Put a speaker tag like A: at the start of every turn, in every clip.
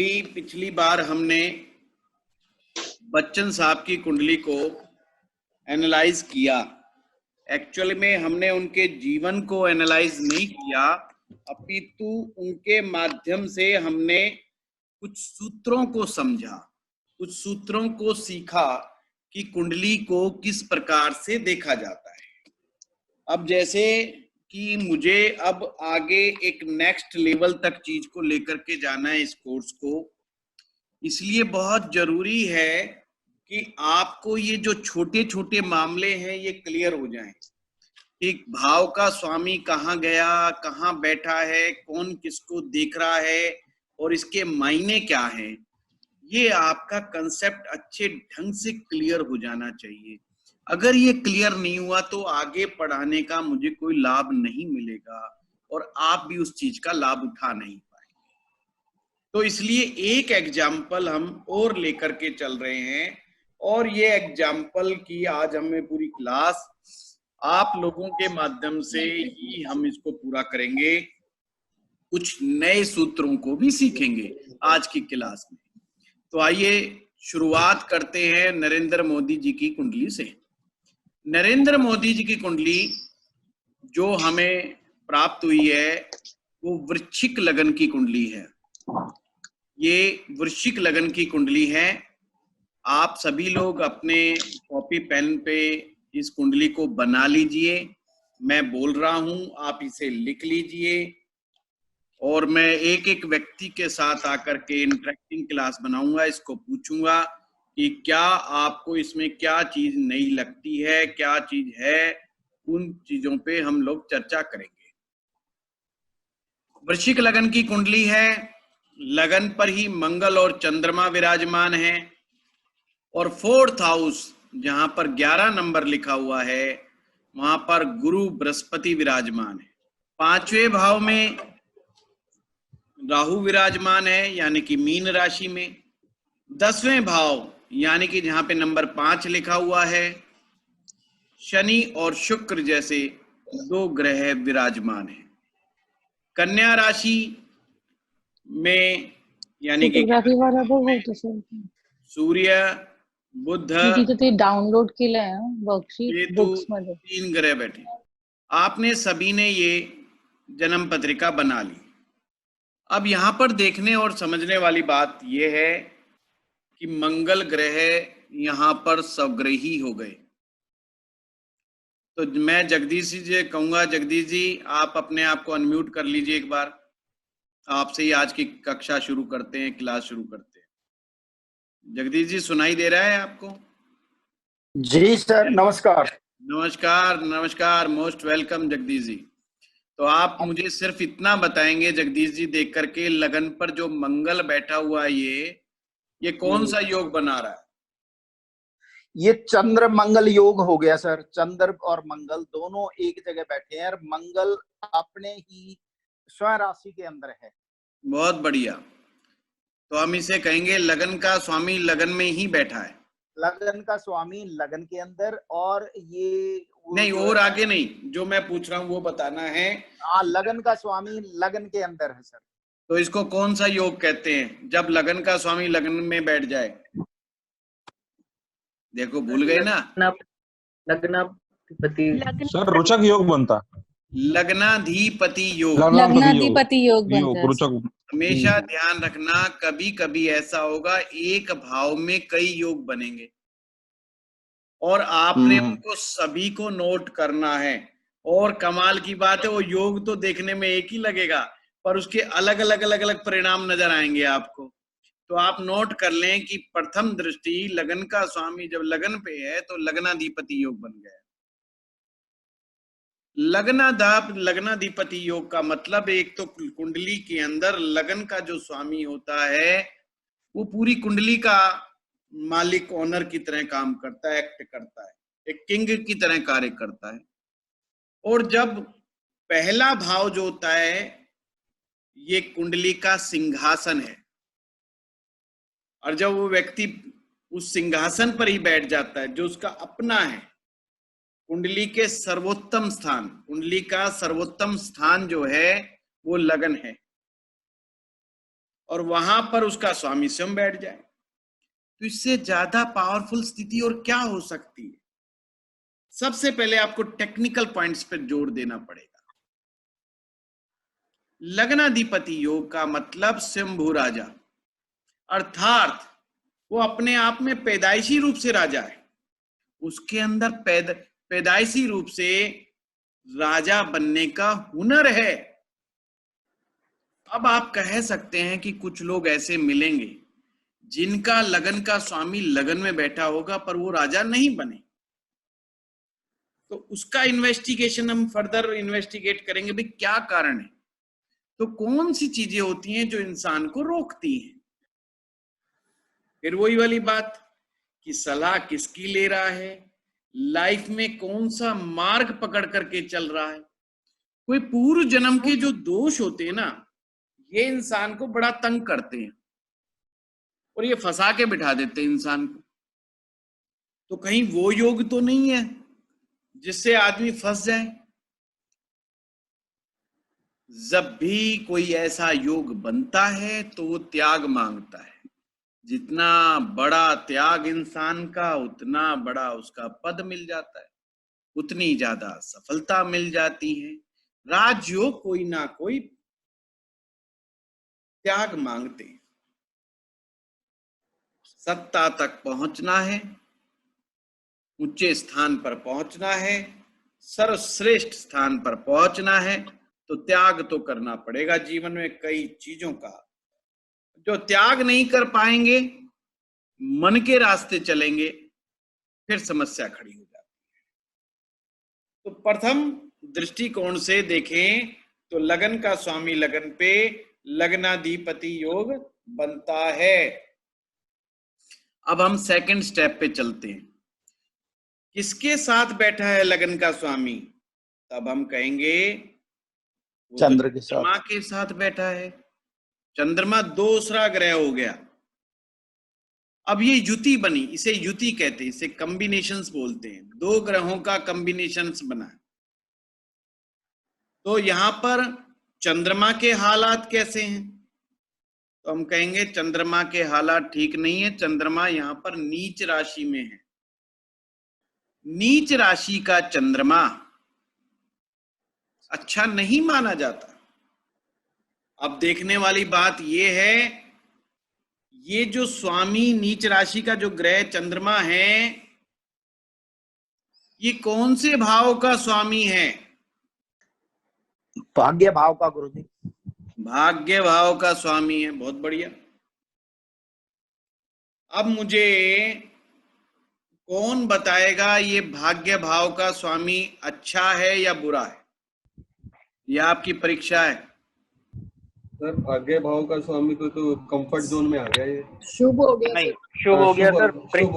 A: अभी पिछली बार हमने बच्चन साहब की कुंडली को एनालाइज किया। एक्चुअल में हमने उनके जीवन को एनालाइज नहीं किया, अपितु उनके माध्यम से हमने कुछ सूत्रों को समझा, कुछ सूत्रों को सीखा कि कुंडली को किस प्रकार से देखा जाता है। अब जैसे कि मुझे अब आगे एक नेक्स्ट लेवल तक चीज को लेकर के जाना है इस कोर्स को, इसलिए बहुत जरूरी है कि आपको ये जो छोटे छोटे मामले हैं ये क्लियर हो जाएं। एक भाव का स्वामी कहाँ गया, कहाँ बैठा है, कौन किसको देख रहा है और इसके मायने क्या हैं, ये आपका कंसेप्ट अच्छे ढंग से क्लियर हो जाना चाहिए। अगर ये क्लियर नहीं हुआ तो आगे पढ़ाने का मुझे कोई लाभ नहीं मिलेगा और आप भी उस चीज का लाभ उठा नहीं पाएंगे। तो इसलिए एक एग्जाम्पल हम और लेकर के चल रहे हैं और ये एग्जाम्पल की आज हमें पूरी क्लास आप लोगों के माध्यम से ही हम इसको पूरा करेंगे। कुछ नए सूत्रों को भी सीखेंगे आज की क्लास में। तो आइए शुरुआत करते हैं नरेंद्र मोदी जी की कुंडली से। नरेंद्र मोदी जी की कुंडली जो हमें प्राप्त हुई है वो वृश्चिक लगन की कुंडली है। ये वृश्चिक लगन की कुंडली है। आप सभी लोग अपने कॉपी पेन पे इस कुंडली को बना लीजिए। मैं बोल रहा हूं, आप इसे लिख लीजिए और मैं एक एक व्यक्ति के साथ आकर के इंटरेक्टिंग क्लास बनाऊंगा। इसको पूछूंगा कि क्या आपको इसमें क्या चीज नई लगती है, क्या चीज है, उन चीजों पे हम लोग चर्चा करेंगे। वृश्चिक लगन की कुंडली है। लगन पर ही मंगल और चंद्रमा विराजमान है और 4th हाउस जहां पर 11 नंबर लिखा हुआ है वहां पर गुरु बृहस्पति विराजमान है। 5वें भाव में राहु विराजमान है यानी कि मीन राशि में। 10वें भाव यानी कि जहां पे नंबर 5 लिखा हुआ है शनि और शुक्र जैसे 2 ग्रह विराजमान है। कन्या राशि में यानी कि सूर्य, बुध,
B: डाउनलोड केलंय वर्कशीट
A: केतु,
B: बुक्स मध्ये
A: 3 ग्रह बैठे। आपने सभी ने ये जन्म पत्रिका बना ली। अब यहां पर देखने और समझने वाली बात यह है कि मंगल ग्रह यहां पर स्वग्रही हो गए। तो मैं जगदीश जी से कहूंगा, जगदीश जी आप अपने आप को अनम्यूट कर लीजिए एक बार। आपसे ही आज की कक्षा शुरू करते हैं, क्लास शुरू करते हैं। जगदीश जी सुनाई दे रहा है आपको?
C: जी सर, नमस्कार।
A: नमस्कार नमस्कार, मोस्ट वेलकम जगदीश जी। तो आप मुझे सिर्फ इतना बताएंगे जगदीश जी देख करके, लगन पर जो मंगल बैठा हुआ है ये कौन सा योग बना रहा है?
C: ये चंद्र मंगल योग हो गया सर। चंद्र और मंगल दोनों एक जगह बैठे हैं और मंगल अपने ही स्वयं राशि के अंदर है।
A: बहुत बढ़िया। तो हम इसे कहेंगे लगन का स्वामी लगन में ही बैठा है।
C: लगन का स्वामी लगन के अंदर, और ये
A: नहीं और आगे नहीं, जो मैं पूछ रहा हूँ वो बताना है।
C: लगन का स्वामी लगन के अंदर है सर।
A: तो इसको कौन सा योग कहते हैं जब लगन का स्वामी लगन में बैठ जाए? देखो भूल गए ना।
D: लग्नाधिपति
E: सर रोचक योग बनता।
A: लग्नाधिपति योग।
B: लग्नाधिपति योग बनता है।
E: रोचक।
A: हमेशा ध्यान रखना, कभी कभी ऐसा होगा एक भाव में कई योग बनेंगे और आपने उनको सभी को नोट करना है। और कमाल की बात है वो योग तो देखने में एक ही लगेगा पर उसके अलग अलग अलग अलग परिणाम नजर आएंगे आपको। तो आप नोट कर लें कि प्रथम दृष्टि लगन का स्वामी जब लगन पे है तो लग्नाधिपति योग बन गया। लग्नाधिपति योग का मतलब एक तो कुंडली के अंदर लगन का जो स्वामी होता है वो पूरी कुंडली का मालिक, ओनर की तरह काम करता है, एक्ट करता है, एक किंग की तरह कार्य करता है। और जब पहला भाव जो होता है ये कुंडली का सिंहासन है और जब वो व्यक्ति उस सिंहासन पर ही बैठ जाता है जो उसका अपना है, कुंडली के सर्वोत्तम स्थान, कुंडली का सर्वोत्तम स्थान जो है वो लगन है। और वहां पर उसका स्वामी स्वयं बैठ जाए, तो इससे ज्यादा पावरफुल स्थिति और क्या हो सकती है। सबसे पहले आपको टेक्निकल पॉइंट्स पर जोर देना पड़ेगा। लग्नाधिपति योग का मतलब स्वयंभू राजा, अर्थात वो अपने आप में पैदाइशी रूप से राजा है, उसके अंदर पैदाइशी रूप से राजा बनने का हुनर है। अब आप कह सकते हैं कि कुछ लोग ऐसे मिलेंगे जिनका लगन का स्वामी लगन में बैठा होगा पर वो राजा नहीं बने, तो उसका इन्वेस्टिगेशन हम फर्दर इन्वेस्टिगेट करेंगे भी क्या कारण है, तो कौन सी चीजें होती हैं जो इंसान को रोकती हैं। फिर वही वाली बात कि सलाह किसकी ले रहा है, लाइफ में कौन सा मार्ग पकड़ करके चल रहा है। कोई पूर्व जन्म के जो दोष होते हैं ना, ये इंसान को बड़ा तंग करते हैं और ये फंसा के बिठा देते हैं इंसान को। तो कहीं वो योग तो नहीं है जिससे आदमी फंस जाए। जब भी कोई ऐसा योग बनता है तो वो त्याग मांगता है। जितना बड़ा त्याग इंसान का, उतना बड़ा उसका पद मिल जाता है, उतनी ज्यादा सफलता मिल जाती है। राजयोग कोई ना कोई त्याग मांगते हैं। सत्ता तक पहुंचना है, ऊंचे स्थान पर पहुंचना है, सर्वश्रेष्ठ स्थान पर पहुंचना है, तो त्याग तो करना पड़ेगा जीवन में कई चीजों का। जो त्याग नहीं कर पाएंगे, मन के रास्ते चलेंगे, फिर समस्या खड़ी हो जाती है। तो प्रथम दृष्टिकोण से देखें तो लगन का स्वामी लगन पे लग्नाधिपति योग बनता है। अब हम सेकंड स्टेप पे चलते हैं। किसके साथ बैठा है लगन का स्वामी, तब हम कहेंगे
C: चंद्र के साथ।
A: चंद्रमा के साथ बैठा है। चंद्रमा दूसरा ग्रह हो गया। अब ये युति बनी, इसे युति कहते हैं, इसे कॉम्बिनेशंस बोलते हैं। दो ग्रहों का कॉम्बिनेशंस बना। तो यहां पर चंद्रमा के हालात कैसे हैं, तो हम कहेंगे चंद्रमा के हालात ठीक नहीं है। चंद्रमा यहां पर नीच राशि में है। नीच राशि का चंद्रमा अच्छा नहीं माना जाता। अब देखने वाली बात यह है, ये जो स्वामी नीच राशि का जो ग्रह चंद्रमा है, ये कौन से भाव का स्वामी है?
C: भाग्य भाव का गुरुजी।
A: भाग्य भाव का स्वामी है। बहुत बढ़िया। अब मुझे कौन बताएगा ये भाग्य भाव का स्वामी अच्छा है या बुरा है? ये आपकी परीक्षा है।
D: सर भाग्य भाव का स्वामी तो कंफर्ट जोन में आ गया ये।
F: शुभ हो गया।
G: नहीं, शुभ हो गया सर।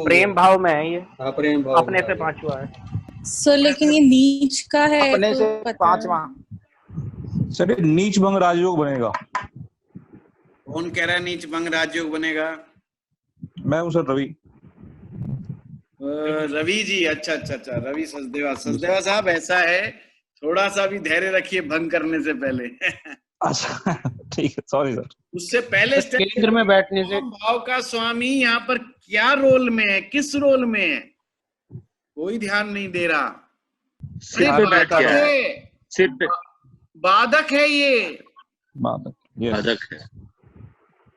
G: प्रेम भाव में है ये।
D: हाँ, प्रेम भाव
G: अपने से पांचवा है
B: सर, लेकिन ये नीच का है
C: अपने
B: तो
C: से
B: पता है।
C: पांचवा।
E: सर ये नीच भंग राजयोग बनेगा।
A: कौन कह रहा है नीच भंग राजयोग बनेगा?
E: मैं हूँ सर रवि।
A: रवि जी, अच्छा अच्छा अच्छा, रवि सचदेवा। सचदेवा साहब, ऐसा है, थोड़ा सा भी धैर्य रखिए भंग करने से पहले।
E: अच्छा ठीक है, सॉरी सर।
A: उससे पहले
G: केंद्र में बैठने से।
A: भाव का स्वामी यहाँ पर क्या रोल में है, किस रोल में है, कोई ध्यान नहीं दे रहा।
G: सिर पे बैठ गया है। सिर पे
A: बाधक है ये।
E: बाधक, ये
G: बाधक है।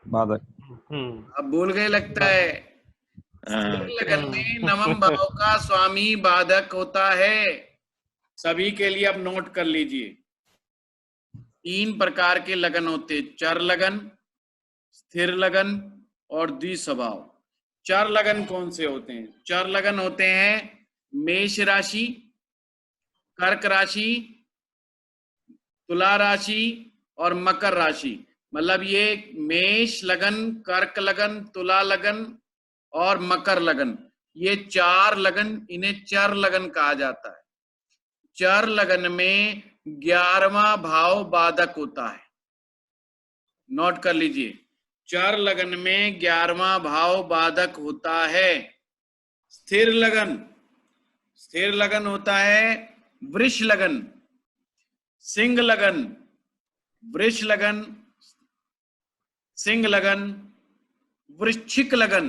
E: बाधक।
A: अब भूल गए लगता है। लगन में नवम भाव का स्वामी बाधक होता है। सभी के लिए अब नोट कर लीजिए। 3 प्रकार के लगन होते, चर लगन, स्थिर लगन और द्विस्वभाव। चर लगन कौन से होते हैं? चर लगन होते हैं मेष राशि, कर्क राशि, तुला राशि और मकर राशि। मतलब ये मेष लगन, कर्क लगन, तुला लगन और मकर लगन, ये 4 लगन, इन्हें चर लगन कहा जाता है। चर लगन में 11वां भाव बाधक होता है। नोट कर लीजिए, चर लगन में 11वां भाव बाधक होता है। स्थिर लगन, स्थिर लगन होता है वृष लगन, सिंह लगन, वृष लगन, सिंह लगन, वृश्चिक लगन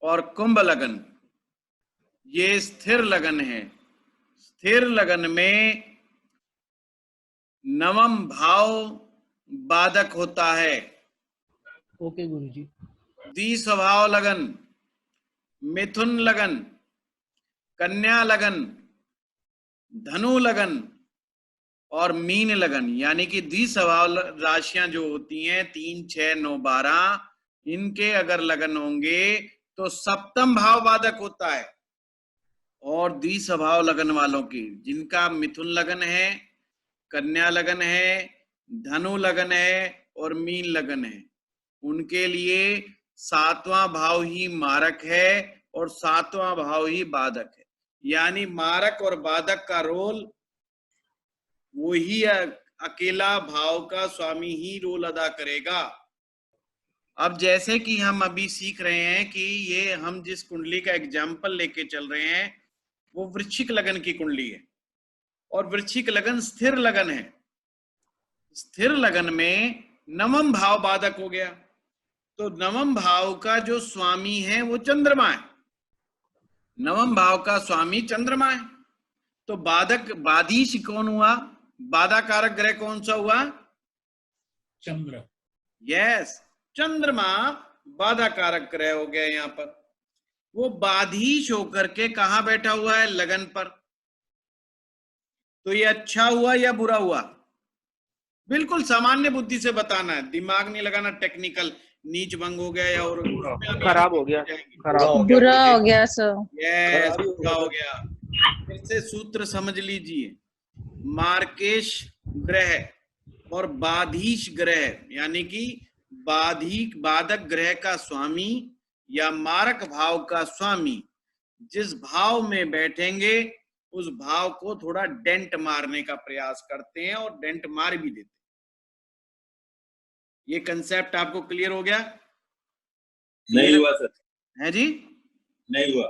A: और कुंभ लगन, ये स्थिर लगन है। स्थिर लगन में नवम भाव बाधक होता है।
F: ओके गुरुजी।
A: द्विस्वभाव लगन, मिथुन लगन, कन्या लगन, धनु लगन और मीन लगन, यानी कि द्विस्वभाव राशियां जो होती हैं 3, 6, 9, 12, इनके अगर लगन होंगे तो सप्तम भाव बाधक होता है। और द्विस्वभाव लगन वालों की, जिनका मिथुन लगन है, कन्या लगन है, धनु लगन है और मीन लगन है, उनके लिए 7वां भाव ही मारक है और 7वां भाव ही बाधक है। यानी मारक और बाधक का रोल वही अकेला भाव का स्वामी ही रोल अदा करेगा। अब जैसे कि हम अभी सीख रहे हैं कि ये हम जिस कुंडली का एग्जाम्पल लेके चल रहे हैं वो वृश्चिक लगन की कुंडली है और वृश्चिक लगन स्थिर लगन है। स्थिर लगन में नवम भाव बाधक हो गया, तो नवम भाव का जो स्वामी है वो चंद्रमा है। नवम भाव का स्वामी चंद्रमा है, तो बाधक बाधीश कौन हुआ? बाधा कारक ग्रह कौन सा हुआ?
F: चंद्र।
A: यस, चंद्रमा बाधा कारक ग्रह हो गया। यहां पर वो बाधीश होकर के कहां बैठा हुआ है? लगन पर। तो ये अच्छा हुआ या बुरा हुआ? बिल्कुल सामान्य बुद्धि से बताना है, दिमाग नहीं लगाना टेक्निकल। नीच भंग हो गया या और
H: खराब हो गया,
B: बुरा हो गया सर।
A: यस, बुरा हो गया। फिर से सूत्र समझ लीजिए। मार्केश ग्रह और बाधीश ग्रह, यानी कि बाधक ग्रह का स्वामी या मारक भाव का स्वामी जिस भाव में बैठेंगे उस भाव को थोड़ा डेंट मारने का प्रयास करते हैं और डेंट मार भी देते हैं। ये कंसेप्ट आपको क्लियर हो गया?
I: नहीं हुआ सर।
A: है जी?
I: नहीं हुआ।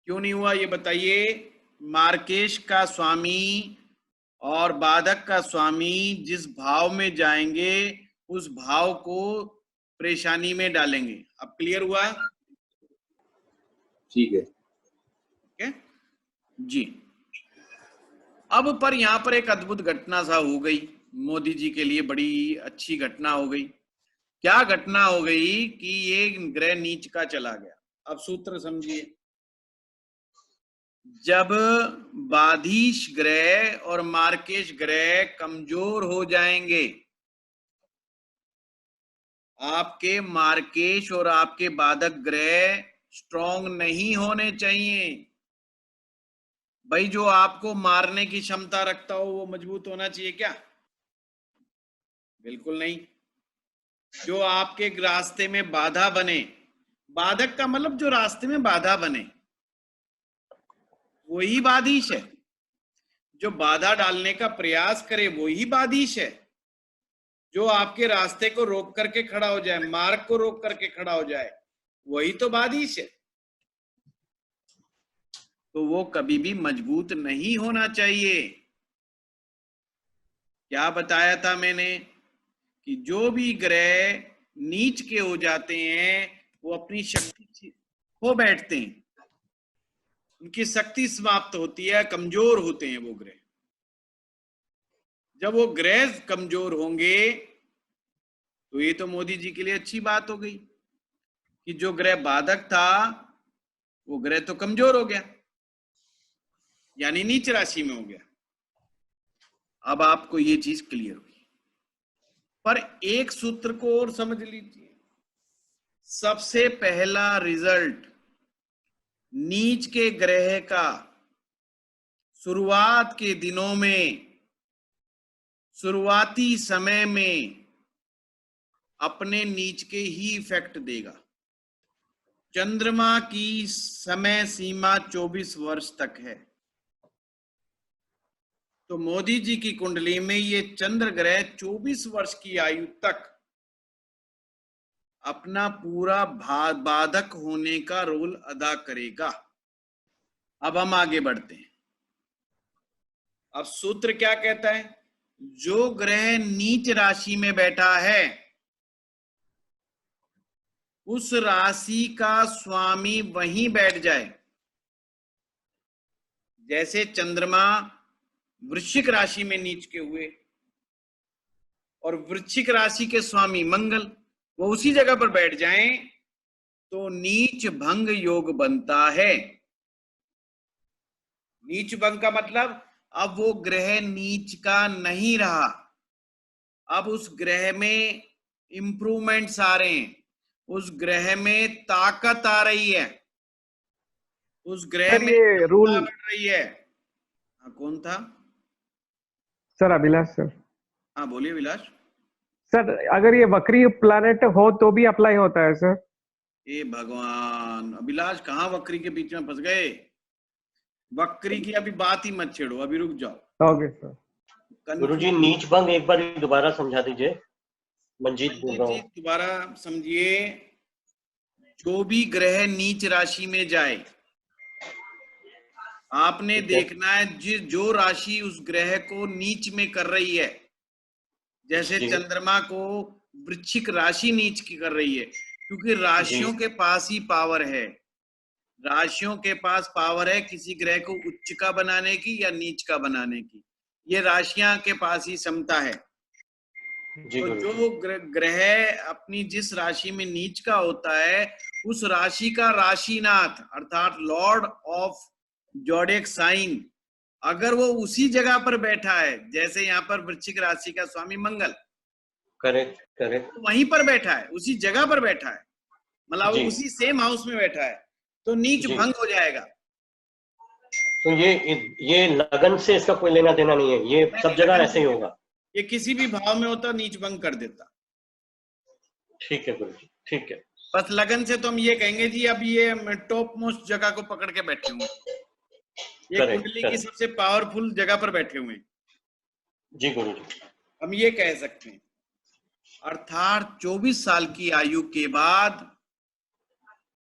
A: क्यों नहीं हुआ ये बताइए। मार्केश का स्वामी और बाधक का स्वामी जिस भाव में जाएंगे उस भाव को परेशानी में डालेंगे। अब क्लियर हुआ?
I: ठीक है।
A: ठीक है जी। अब पर यहां पर एक अद्भुत घटना सा हो गई, मोदी जी के लिए बड़ी अच्छी घटना हो गई। क्या घटना हो गई कि ये ग्रह नीच का चला गया। अब सूत्र समझिए। जब बाधीश ग्रह और मार्केश ग्रह कमजोर हो जाएंगे, आपके मार्केश और आपके बाधक ग्रह स्ट्रॉन्ग नहीं होने चाहिए। भाई जो आपको मारने की क्षमता रखता हो वो मजबूत होना चाहिए क्या? बिल्कुल नहीं। जो आपके रास्ते में बाधा बने, बाधक का मतलब जो रास्ते में बाधा बने वही बाधीश है। जो बाधा डालने का प्रयास करे वही बाधीश है। जो आपके रास्ते को रोक करके खड़ा हो जाए, मार्ग को रोक करके खड़ा हो जाए, वही तो बाधीश है। तो वो कभी भी मजबूत नहीं होना चाहिए। क्या बताया था मैंने कि जो भी ग्रह नीच के हो जाते हैं वो अपनी शक्ति खो बैठते हैं, उनकी शक्ति समाप्त होती है, कमजोर होते हैं वो ग्रह। जब वो ग्रह कमजोर होंगे तो ये तो मोदी जी के लिए अच्छी बात हो गई कि जो ग्रह बाधक था वो ग्रह तो कमजोर हो गया, यानी नीच राशि में हो गया। अब आपको ये चीज क्लियर हुई। पर एक सूत्र को और समझ लीजिए। सबसे पहला रिजल्ट नीच के ग्रह का शुरुआत के दिनों में, शुरुआती समय में अपने नीच के ही इफेक्ट देगा। चंद्रमा की समय सीमा 24 वर्ष तक है। तो मोदी जी की कुंडली में ये चंद्र ग्रह 24 वर्ष की आयु तक अपना पूरा बाधक होने का रोल अदा करेगा। अब हम आगे बढ़ते हैं। अब सूत्र क्या कहता है? जो ग्रह नीच राशि में बैठा है उस राशि का स्वामी वहीं बैठ जाए। जैसे चंद्रमा वृश्चिक राशि में नीच के हुए और वृश्चिक राशि के स्वामी मंगल वो उसी जगह पर बैठ जाएं तो नीच भंग योग बनता है। नीच भंग का मतलब अब वो ग्रह नीच का नहीं रहा, अब उस ग्रह में इंप्रूवमेंट्स आ रहे हैं, उस ग्रह में ताकत आ रही है, उस ग्रह में
H: ये रूल
A: बढ़ रही है। हाँ, कौन था?
H: Sir Abhilash sir.
A: हाँ बोलिए विलास।
H: सर अगर ये वक्री प्लैनेट हो तो भी अप्लाई होता है सर?
A: ए भगवान, अभिलाष कहाँ वक्री के बीच में फंस गए? वक्री की अभी बात ही मत छेड़ो, अभी रुक जाओ।
H: Okay sir.
J: गुरुजी नीच भंग एक बार दोबारा समझा दीजिए। मंजीत बोल रहा हूँ।
A: दोबारा समझिए, जो भी ग्रह नीच राशि में जाए, आपने देखना है जो राशि उस ग्रह को नीच में कर रही है, जैसे चंद्रमा को वृश्चिक राशि नीच की कर रही है, क्योंकि राशियों के पास ही पावर है, राशियों के पास पावर है किसी ग्रह को उच्च का बनाने की या नीच का बनाने की, ये राशियां के पास ही क्षमता है। तो जो ग्रह अपनी जिस राशि में नीच का होता है उस राशि का राशिनाथ अर्थात लॉर्ड ऑफ जोडिएक साइन अगर वो उसी जगह पर बैठा है, जैसे यहाँ पर वृश्चिक राशि का स्वामी मंगल,
J: करेक्ट करेक्ट,
A: तो वहीं पर बैठा है, उसी जगह पर बैठा है, मतलब उसी सेम हाउस में बैठा है, तो नीच भंग हो जाएगा।
J: तो ये लगन से इसका कोई लेना देना नहीं है, ये सब जगह ऐसे ही होगा।
A: ये किसी भी भाव में होता नीच भंग कर देता।
J: ठीक है गुरुजी, ठीक है।
A: बस लगन से तो हम ये कहेंगे जी अब ये टॉप मोस्ट जगह को पकड़ के बैठे हुए, ये कुंडली की सबसे पावरफुल जगह पर बैठे हुए।
J: जी गुरुजी,
A: हम ये कह सकते हैं। अर्थात 24 साल की आयु के बाद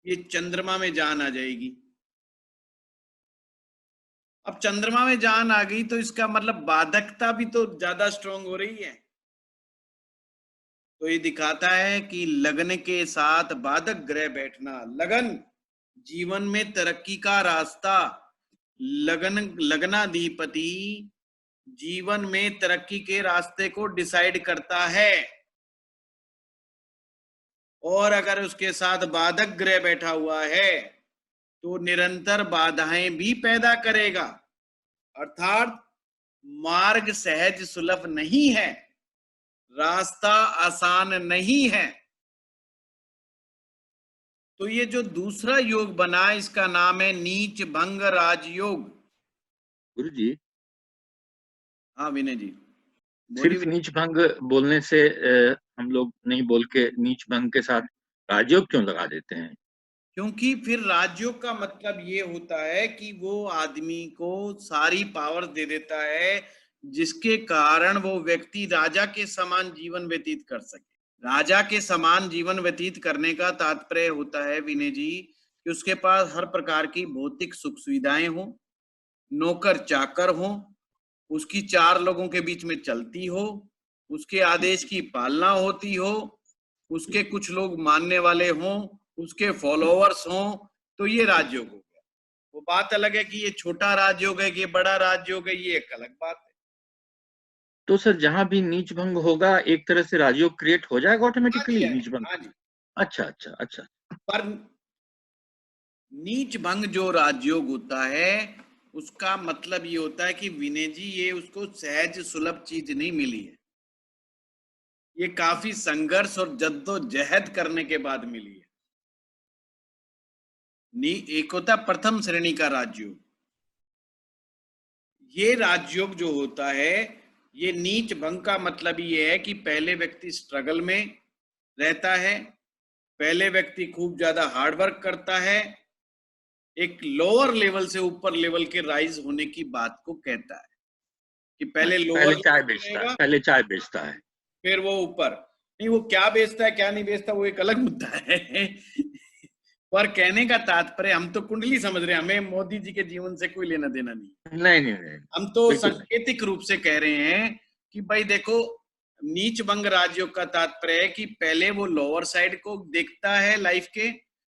A: ये चंद्रमा में जान आ जाएगी। अब चंद्रमा में जान आ गई तो इसका मतलब बाधकता भी तो ज्यादा स्ट्रांग हो रही है। तो ये दिखाता है कि लगन के साथ बाधक ग्रह बैठना, लगन जीवन में तरक्की का रास्ता, लगनाधिपति जीवन में तरक्की के रास्ते को डिसाइड करता है। और अगर उसके साथ बाधक ग्रह बैठा हुआ है तो निरंतर बाधाएं भी पैदा करेगा, अर्थात मार्ग सहज सुलभ नहीं है, रास्ता आसान नहीं है। तो ये जो दूसरा योग बना इसका नाम है नीच भंग राजयोग।
G: गुरुजी,
A: हाँ विनय जी,
G: सिर्फ नीच भंग बोलने से हम लोग नहीं बोल के नीच भंग के साथ राजयोग क्यों लगा देते हैं?
A: क्योंकि फिर राजयोग का मतलब ये होता है कि वो आदमी को सारी पावर दे देता है जिसके कारण वो व्यक्ति राजा के समान जीवन व्यतीत कर सके। राजा के समान जीवन व्यतीत करने का तात्पर्य होता है विनय जी कि उसके पास हर प्रकार की भौतिक सुख सुविधाएं हो, नौकर चाकर हो, उसकी 4 लोगों के बीच में चलती हो, उसके आदेश की पालना होती हो, उसके कुछ लोग मानने वाले हों, उसके फॉलोअर्स हों, तो ये राजयोग हो गया। वो बात अलग है कि ये छोटा राजयोग है कि ये बड़ा राजयोग है, ये एक अलग बात है।
G: तो सर जहां भी नीच भंग होगा एक तरह से राजयोग क्रिएट हो जाएगा ऑटोमेटिकली नीच भंग?
A: हाँ जी।
G: अच्छा अच्छा अच्छा।
A: पर नीच भंग जो राजयोग होता है उसका मतलब ये होता है कि विनय जी ये उसको सहज सुलभ चीज नहीं मिली है, ये काफी संघर्ष और जद्दोजहद करने के बाद मिली है। एक होता प्रथम श्रेणी का राजयोग। ये राजयोग जो होता है ये नीच भंग का मतलब ये है कि पहले व्यक्ति स्ट्रगल में रहता है, पहले व्यक्ति खूब ज्यादा हार्ड वर्क करता है, एक लोअर लेवल से ऊपर लेवल के राइज होने की बात को कहता है कि पहले लोअर
G: चाय बेचता है, पहले चाय बेचता है,
A: फिर वो ऊपर। नहीं, वो क्या बेचता है क्या नहीं बेचता वो एक अलग मुद्दा है पर कहने का तात्पर्य, हम तो कुंडली समझ रहे हैं, हमें मोदी जी के जीवन से कोई लेना देना नहीं।
G: नहीं।
A: हम तो सांकेतिक रूप से कह रहे हैं कि भाई देखो, नीच भंग राजयोग का तात्पर्य है कि पहले वो लोअर साइड को देखता है लाइफ के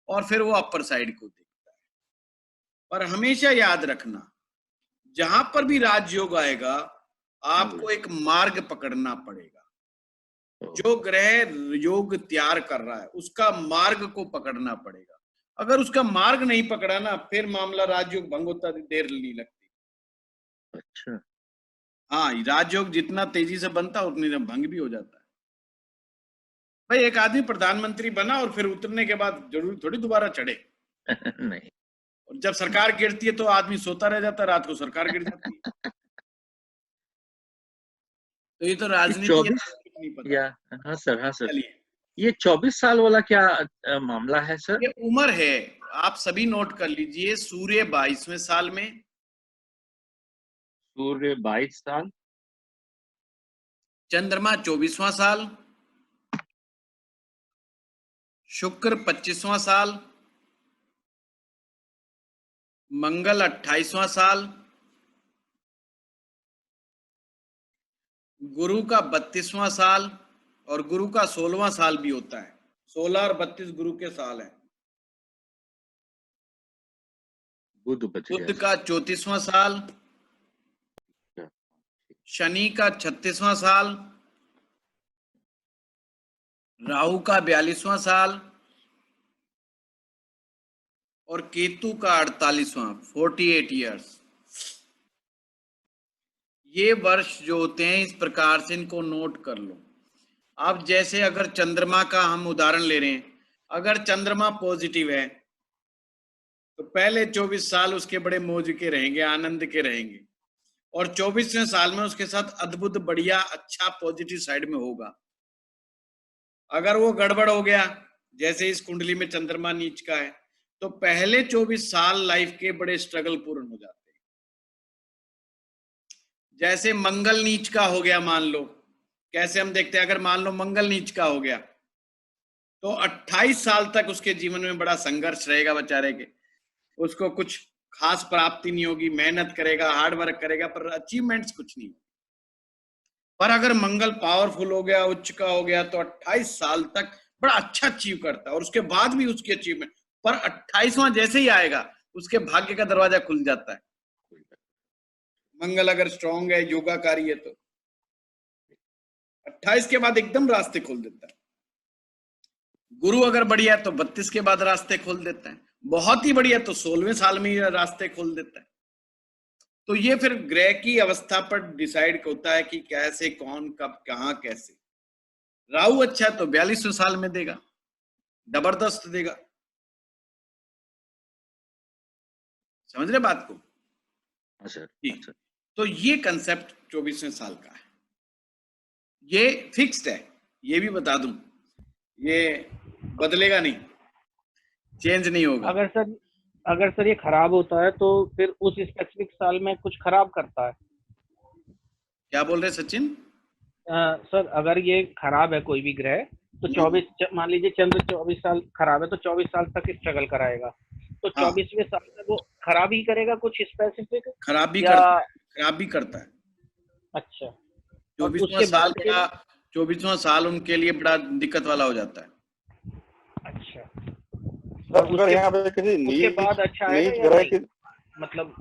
A: और फिर वो अपर साइड को देखता है। पर हमेशा याद रखना, जहां पर भी राजयोग आएगा आपको एक मार्ग पकड़ना पड़ेगा। जो ग्रह योग तैयार कर रहा है उसका मार्ग को पकड़ना पड़ेगा। अगर उसका मार्ग नहीं पकड़ा ना, फिर मामला राजयोग भंग होता देर नहीं लगती।
G: अच्छा,
A: हाँ, राजयोग जितना तेजी से बनता उतनी देर भंग भी हो जाता है। भाई एक आदमी प्रधानमंत्री बना और फिर उतरने के बाद जरूरी थोड़ी दोबारा चढ़े।
G: नहीं,
A: और जब सरकार गिरती है तो आदमी सोता रह जाता है, रात को सरकार गिर जाती है। तो ये तो राजनीति
G: 24
A: नहीं पता।
G: या हाँ सर, हाँ सर,
A: चलिए,
G: ये 24 साल वाला क्या मामला है सर?
A: ये उम्र है, आप सभी नोट कर लीजिए। सूर्य 22वें साल में,
G: सूर्य 22 साल,
A: चंद्रमा 24वां साल, शुक्र 25वां साल, मंगल 28वां साल, गुरु का 32वां साल और गुरु का 16वां साल भी होता है। 16 और 32 गुरु के साल है।
G: बुध बच
A: बुध
G: गया।
A: का 34वां साल, शनि का 36वां साल, राहु का 42वां साल और केतु का 48वां, 48 ईयर्स। ये वर्ष जो होते हैं इस प्रकार से इनको नोट कर लो। अब जैसे अगर चंद्रमा का हम उदाहरण ले रहे हैं, अगर चंद्रमा पॉजिटिव है तो पहले 24 साल उसके बड़े मौज के रहेंगे, आनंद के रहेंगे, और 24वें साल में उसके साथ अद्भुत बढ़िया अच्छा पॉजिटिव साइड में होगा। अगर वो गड़बड़ हो गया, जैसे इस कुंडली में चंद्रमा नीच का है, तो पहले 24 साल लाइफ के बड़े स्ट्रगल पूर्ण हो जाते हैं। जैसे मंगल नीच का हो गया, मान लो, कैसे हम देखते हैं, अगर मान लो मंगल नीच का हो गया तो 28 साल तक उसके जीवन में बड़ा संघर्ष रहेगा बेचारे के। उसको कुछ खास प्राप्ति नहीं होगी, मेहनत करेगा, हार्ड वर्क करेगा, पर अचीवमेंट्स कुछ नहीं। पर अगर मंगल पावरफुल हो गया, उच्च का हो गया, तो 28 साल तक बड़ा अच्छा अचीव करता है और उसके बाद भी उसकी अचीवमेंट, पर 28वां जैसे ही आएगा उसके भाग्य का दरवाजा खुल जाता है। मंगल अगर स्ट्रांग है, योगाकारी है, तो 28 के बाद एकदम रास्ते खोल देता है। गुरु अगर बढ़िया है तो 32 के बाद रास्ते खोल देता है। बहुत ही बढ़िया तो 16वें साल में ही रास्ते खोल देता है। तो ये फिर ग्रह की अवस्था पर डिसाइड होता है कि कैसे, कौन, कब, कहां, कैसे। राहु अच्छा है तो 42वें साल में देगा, जबरदस्त देगा। समझ रहे बात को?
G: अच्छा, अच्छा।
A: तो ये कंसेप्ट 24वें साल का है, ये फिक्स्ड है। ये भी बता दूं, ये बदलेगा नहीं, चेंज नहीं होगा।
F: अगर सर ये खराब होता है तो फिर उस स्पेसिफिक साल में कुछ खराब करता है?
A: क्या बोल रहे सचिन?
F: सर अगर ये खराब है कोई भी ग्रह तो 24, मान लीजिए चंद्र 24 साल खराब है तो 24 साल तक स्ट्रगल कराएगा, तो 24वें साल में वो खराब ही करेगा कुछ स्पेसिफिक?
A: खराब भी करता है।
F: अच्छा,
A: 24वां साल उनके लिए बड़ा दिक्कत वाला हो जाता है।
F: अच्छा,
K: सर अगर यहाँ पे किसी
F: उसके बाद अच्छा है
K: ग्रह की,
F: मतलब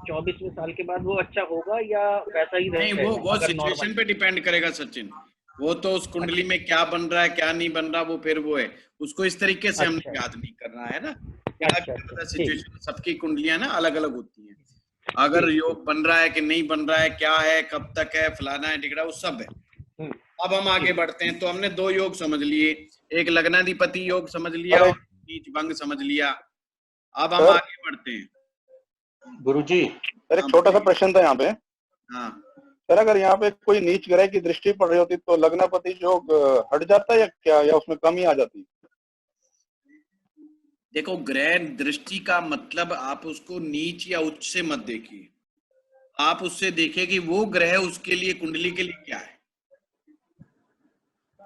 F: 24वें साल के बाद वो अच्छा होगा या वैसा ही रहेगा?
A: नहीं, वो सिचुएशन पे डिपेंड करेगा सचिन। वो तो उस कुंडली में क्या बन रहा है, क्या नहीं बन रहा, वो फिर वो है, उसको इस तरीके से हमने याद नहीं करना है ना। क्या सिचुएशन, सबकी कुंडलियां ना अलग अलग होती हैं। अगर योग बन रहा है कि नहीं बन रहा है, क्या है, कब तक है, फलाना है, टिकड़ा, वो सब है। अब हम आगे बढ़ते हैं। तो हमने 2 योग समझ लिए, एक लग्नाधिपति योग समझ लिया और नीच भंग समझ लिया। अब हम आगे बढ़ते हैं।
J: गुरुजी,
K: सर एक छोटा सा प्रश्न था यहाँ पे।
A: हाँ
K: सर अगर यहाँ पे कोई नीच ग्रह की दृष्टि पड़ रही होती तो लग्नापति योग हट जाता है या क्या, या उसमें कमी आ जाती?
A: देखो, ग्रह दृष्टि का मतलब आप उसको नीच या उच्च से मत देखिए, आप उससे देखिए कि वो ग्रह उसके लिए, कुंडली के लिए क्या है।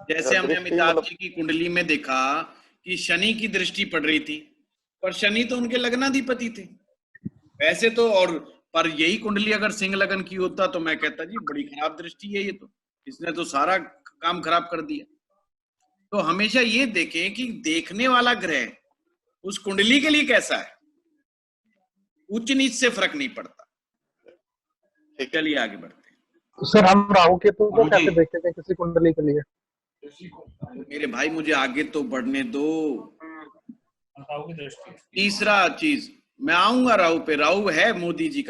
A: जैसे हमने अमिताभ जी की कुंडली में देखा कि शनि की दृष्टि पड़ रही थी, पर शनि तो उनके लग्नाधिपति थे वैसे तो, और पर यही कुंडली अगर सिंह लगन की होता तो मैं कहता जी बड़ी खराब दृष्टि है ये, तो इसने तो सारा काम खराब कर दिया। तो हमेशा ये देखें कि देखने वाला ग्रह उस कुंडली के लिए कैसा है, उच्च नीच से फर्क नहीं पड़ता। चलिए आगे बढ़ते हैं।
H: सर हम राहु केतु को कैसे देखते थे किसी कुंडली के लिए?
A: मेरे भाई मुझे आगे तो बढ़ने दो। तीसरा चीज मैं आऊंगा राहु पे। राहु है मोदी जी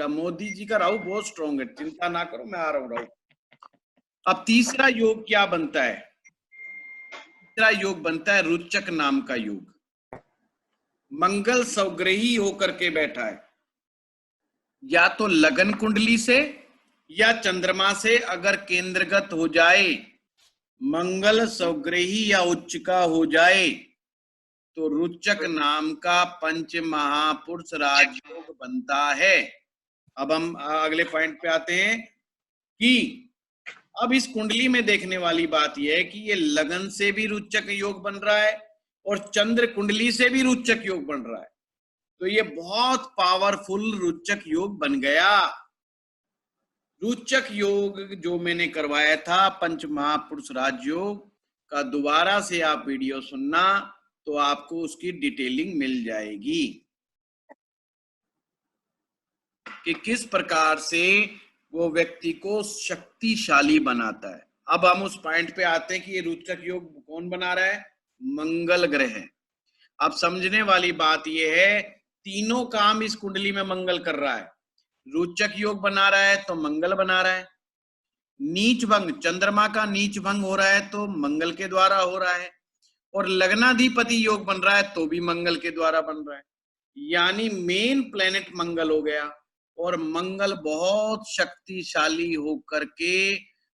A: का राहु बहुत स्ट्रॉन्ग है, चिंता ना करो, मैं आ रहा हूं राहु। अब तीसरा योग क्या बनता है? तीसरा योग बनता है रुचक नाम का योग। मंगल स्वग्रही होकर के बैठा है, या तो लगन कुंडली से या चंद्रमा से अगर केंद्रगत हो जाए, मंगल स्वग्रही या उच्च का हो जाए तो रुचक नाम का पंच महापुरुष राजयोग बनता है। अब हम अगले पॉइंट पे आते हैं कि अब इस कुंडली में देखने वाली बात यह है कि ये लगन से भी रुचक योग बन रहा है और चंद्र कुंडली से भी रुचक योग बन रहा है, तो ये बहुत पावरफुल रुचक योग बन गया। रुचक योग जो मैंने करवाया था पंच महापुरुष राजयोग का, दोबारा से आप वीडियो सुनना तो आपको उसकी डिटेलिंग मिल जाएगी कि किस प्रकार से वो व्यक्ति को शक्तिशाली बनाता है। अब हम उस पॉइंट पे आते हैं कि ये रुचक योग कौन बना रहा है? मंगल ग्रह। अब समझने वाली बात ये है, तीनों काम इस कुंडली में मंगल कर रहा है। रुचक योग बना रहा है तो मंगल बना रहा है, नीच भंग चंद्रमा का नीच भंग हो रहा है तो मंगल के द्वारा हो रहा है, और लग्नाधिपति योग बन रहा है तो भी मंगल के द्वारा बन रहा है। यानी मेन प्लेनेट मंगल हो गया, और मंगल बहुत शक्तिशाली होकर के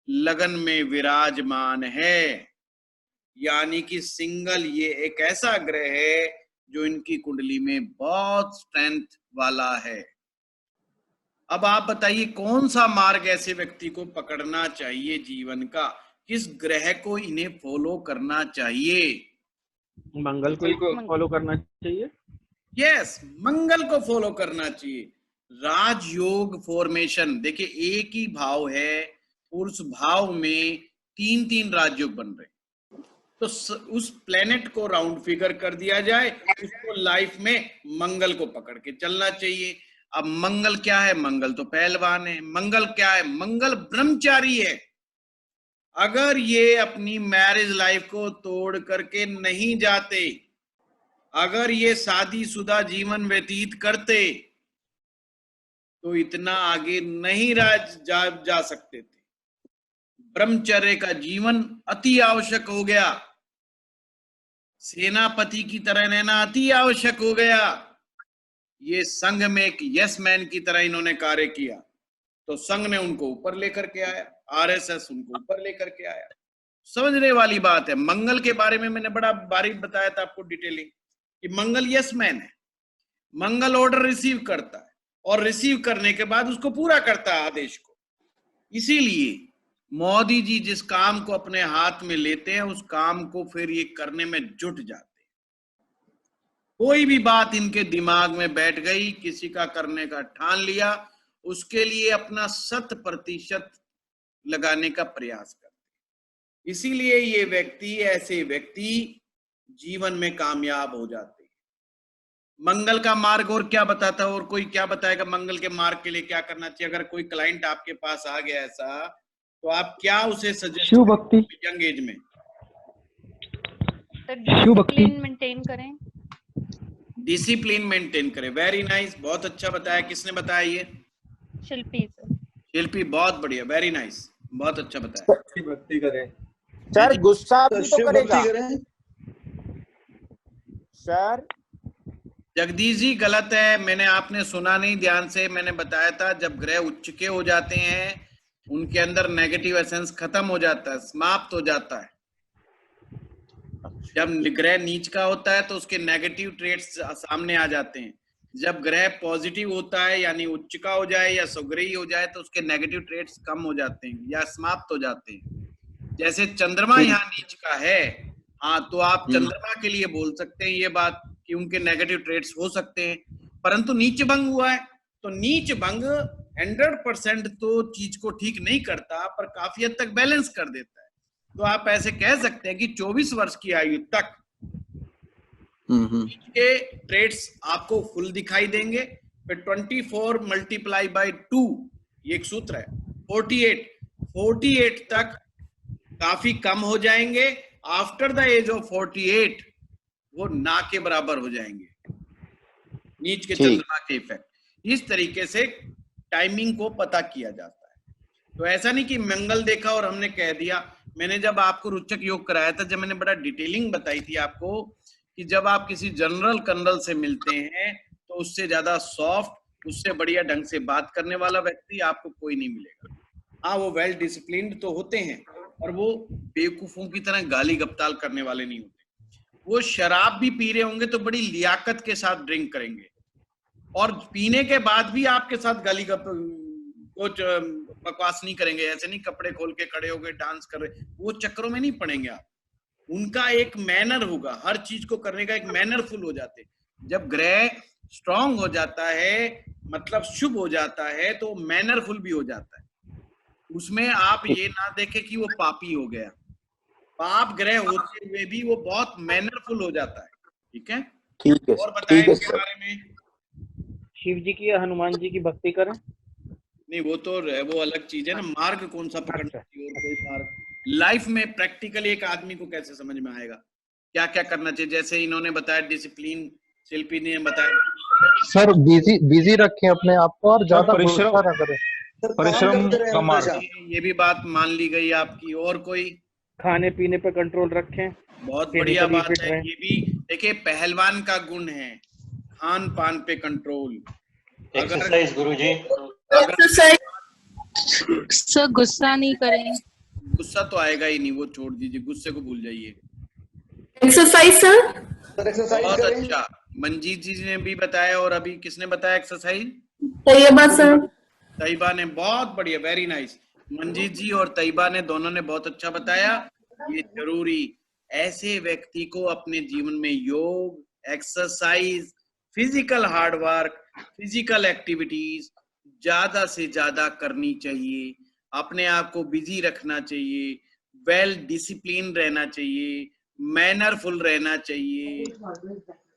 A: लगन में विराजमान है। यानी कि सिंगल ये एक ऐसा ग्रह है जो इनकी कुंडली में बहुत स्ट्रेंथ वाला है। अब आप बताइए कौन सा मार्ग ऐसे व्यक्ति को पकड़ना चाहिए जीवन का, किस ग्रह को इन्हें फॉलो करना चाहिए?
F: मंगल को फॉलो करना चाहिए।
A: यस, मंगल को फॉलो करना चाहिए। राजयोग फॉर्मेशन देखिए, एक ही भाव है, उस भाव में तीन तीन राजयोग बन रहे, तो उस प्लेनेट को राउंड फिगर कर दिया जाए, उसको लाइफ में मंगल को पकड़ के चलना चाहिए। अब मंगल क्या है? मंगल तो पहलवान है। मंगल क्या है? मंगल ब्रह्मचारी है। अगर ये अपनी मैरिज लाइफ को तोड़ करके नहीं जाते, अगर ये शादीशुदा जीवन व्यतीत करते तो इतना आगे नहीं जा सकते थे। ब्रह्मचर्य का जीवन अति आवश्यक हो गया, सेनापति की तरह रहना अति आवश्यक हो गया। ये संघ में एक यस मैन की तरह इन्होंने कार्य किया, तो संघ ने उनको ऊपर लेकर के आया, आरएसएस उनको ऊपर लेकर के आया। समझने वाली बात है। मंगल के बारे में मैंने बड़ा बारीक बताया था आपको डिटेलिंग कि मंगल यस मैन है। मंगल ऑर्डर रिसीव करता है और रिसीव करने के बाद उसको पूरा करता है आदेश को। इसीलिए मोदी जी जिस काम को अपने हाथ में लेते हैं उस काम को फिर ये करने में जुट जाते हैं। कोई भी बात इनके दिमाग में बैठ गई, किसी का करने का ठान लिया, उसके लिए अपना 100% लगाने का प्रयास करते हैं। इसीलिए ये व्यक्ति, ऐसे व्यक्ति जीवन में कामयाब हो जाते हैं। मंगल का मार्ग और क्या बताता है, और कोई क्या बताएगा मंगल के मार्ग के लिए क्या करना चाहिए? अगर कोई क्लाइंट आपके पास आ गया ऐसा, तो आप क्या उसे सजेस्ट
H: शिव भक्ति,
A: यंग एज में?
H: शिव भक्ति
B: मेंटेन करें,
A: डिसिप्लिन मेंटेन करें। वेरी नाइस, बहुत अच्छा बताया। किसने बताया ये?
B: शिल्पी सर।
A: शिल्पी, बहुत बढ़िया, वेरी नाइस, बहुत अच्छा बताया।
D: भक्ति करें
C: सर, गुस्सा भी तो करेगा सर।
A: जगदीश जी गलत है, मैंने आपने सुना नहीं ध्यान से। मैंने बताया था जब ग्रह उच्च के हो जाते हैं उनके अंदर नेगेटिव एसेंस खत्म हो जाता है, समाप्त हो जाता है। जब ग्रह नीच का होता है तो उसके नेगेटिव ट्रेट्स सामने आ जाते हैं। जब ग्रह पॉजिटिव होता है यानी उच्च का हो जाए या स्वग्रही हो जाए तो उसके नेगेटिव ट्रेट्स कम हो जाते हैं या समाप्त हो जाते हैं। जैसे चंद्रमा यहाँ नीच का है, हाँ, तो आप चंद्रमा के लिए बोल सकते हैं ये बात कि उनके नेगेटिव ट्रेट्स हो सकते हैं, परंतु नीच भंग हुआ है तो नीच भंग 100% तो चीज को ठीक नहीं करता, पर काफी हद तक बैलेंस कर देता है। तो आप ऐसे कह सकते हैं कि 24 वर्ष की आयु तक नीच के ट्रेड्स आपको फुल दिखाई देंगे। फिर 24 मल्टीप्लाई बाई 2, ये एक सूत्र है, 48 तक काफी कम हो जाएंगे। आफ्टर द एज ऑफ 48 वो ना के बराबर हो जाएंगे, नीच के चंद्रमा के इफेक्ट। इस तरीके से टाइमिंग को पता किया जाता है। तो ऐसा नहीं कि मंगल देखा और हमने कह दिया। मैंने जब आपको रोचक योग कराया था, जब मैंने बड़ा डिटेलिंग बताई थी आपको कि जब आप किसी जनरल कर्नल से मिलते हैं तो उससे ज्यादा सॉफ्ट, उससे बढ़िया ढंग से बात करने वाला व्यक्ति आपको कोई नहीं मिलेगा। हाँ, वो वेल डिसिप्लिन्ड तो होते हैं और वो बेवकूफों की तरह गाली गप्ताल करने वाले नहीं होते। वो शराब भी पी रहे होंगे तो बड़ी लियाकत के साथ ड्रिंक करेंगे, और पीने के बाद भी आपके साथ गाली कुछ बकवास नहीं करेंगे। ऐसे नहीं कपड़े खोल के खड़े हो गए डांस कर रहे, वो चक्करों में नहीं पड़ेंगे आप। उनका एक मैनर होगा, हर चीज को करने का एक मैनरफुल हो जाते। जब ग्रह स्ट्रांग हो जाता है, मतलब शुभ हो जाता है, तो मैनरफुल भी हो जाता है। उसमें आप ये ना देखें कि वो पापी हो गया। पाप ग्रह होते हुए भी वो बहुत मैनरफुल हो जाता है। ठीक है,
C: ठीक है,
A: और बताएं
C: ठीक है
A: इसके
C: सर।
A: बारे में।
F: शिव जी की या हनुमान जी की भक्ति करें?
A: नहीं, वो अलग चीज है ना। मार्ग कौन सा पकड़ना चाहिए और कोई मार्ग लाइफ में प्रैक्टिकली एक आदमी को कैसे समझ में आएगा, क्या क्या करना चाहिए। जैसे इन्होंने बताया डिसिप्लिन, शिल्पी ने बताया।
L: सर बिजी रखें अपने आप को और ज्यादा
E: परिश्रम
L: गुस्सा ना करें।
E: का मार्ग।
A: ये भी बात मान ली गई आपकी। और कोई?
F: खाने पीने पे कंट्रोल रखें।
A: बहुत बढ़िया बात
F: फिट
A: है।
F: रहें।
A: ये भी देखिए, पहलवान का गुण है खान पान पे कंट्रोल।
J: एक्सरसाइज गुरुजी।
A: एक्सरसाइज
B: सर गुस्सा नहीं करें।
A: गुस्सा तो आएगा ही नहीं, वो छोड़ दीजिए, गुस्से को भूल जाइए।
M: एक्सरसाइज सर
A: बहुत अच्छा, मंजीत जी ने भी बताया। और अभी किसने बताया एक्सरसाइज?
M: तैयबा सर।
A: तैयबा ने, बहुत बढ़िया, वेरी नाइस। मंजीत जी और तैयबा ने, दोनों ने बहुत अच्छा बताया। ये जरूरी, ऐसे व्यक्ति को अपने जीवन में योग, exercise, physical hard work, physical activities ज्यादा से ज्यादा करनी चाहिए। अपने आप को बिजी रखना चाहिए, वेल डिसिप्लिन रहना चाहिए, मैनरफुल रहना चाहिए।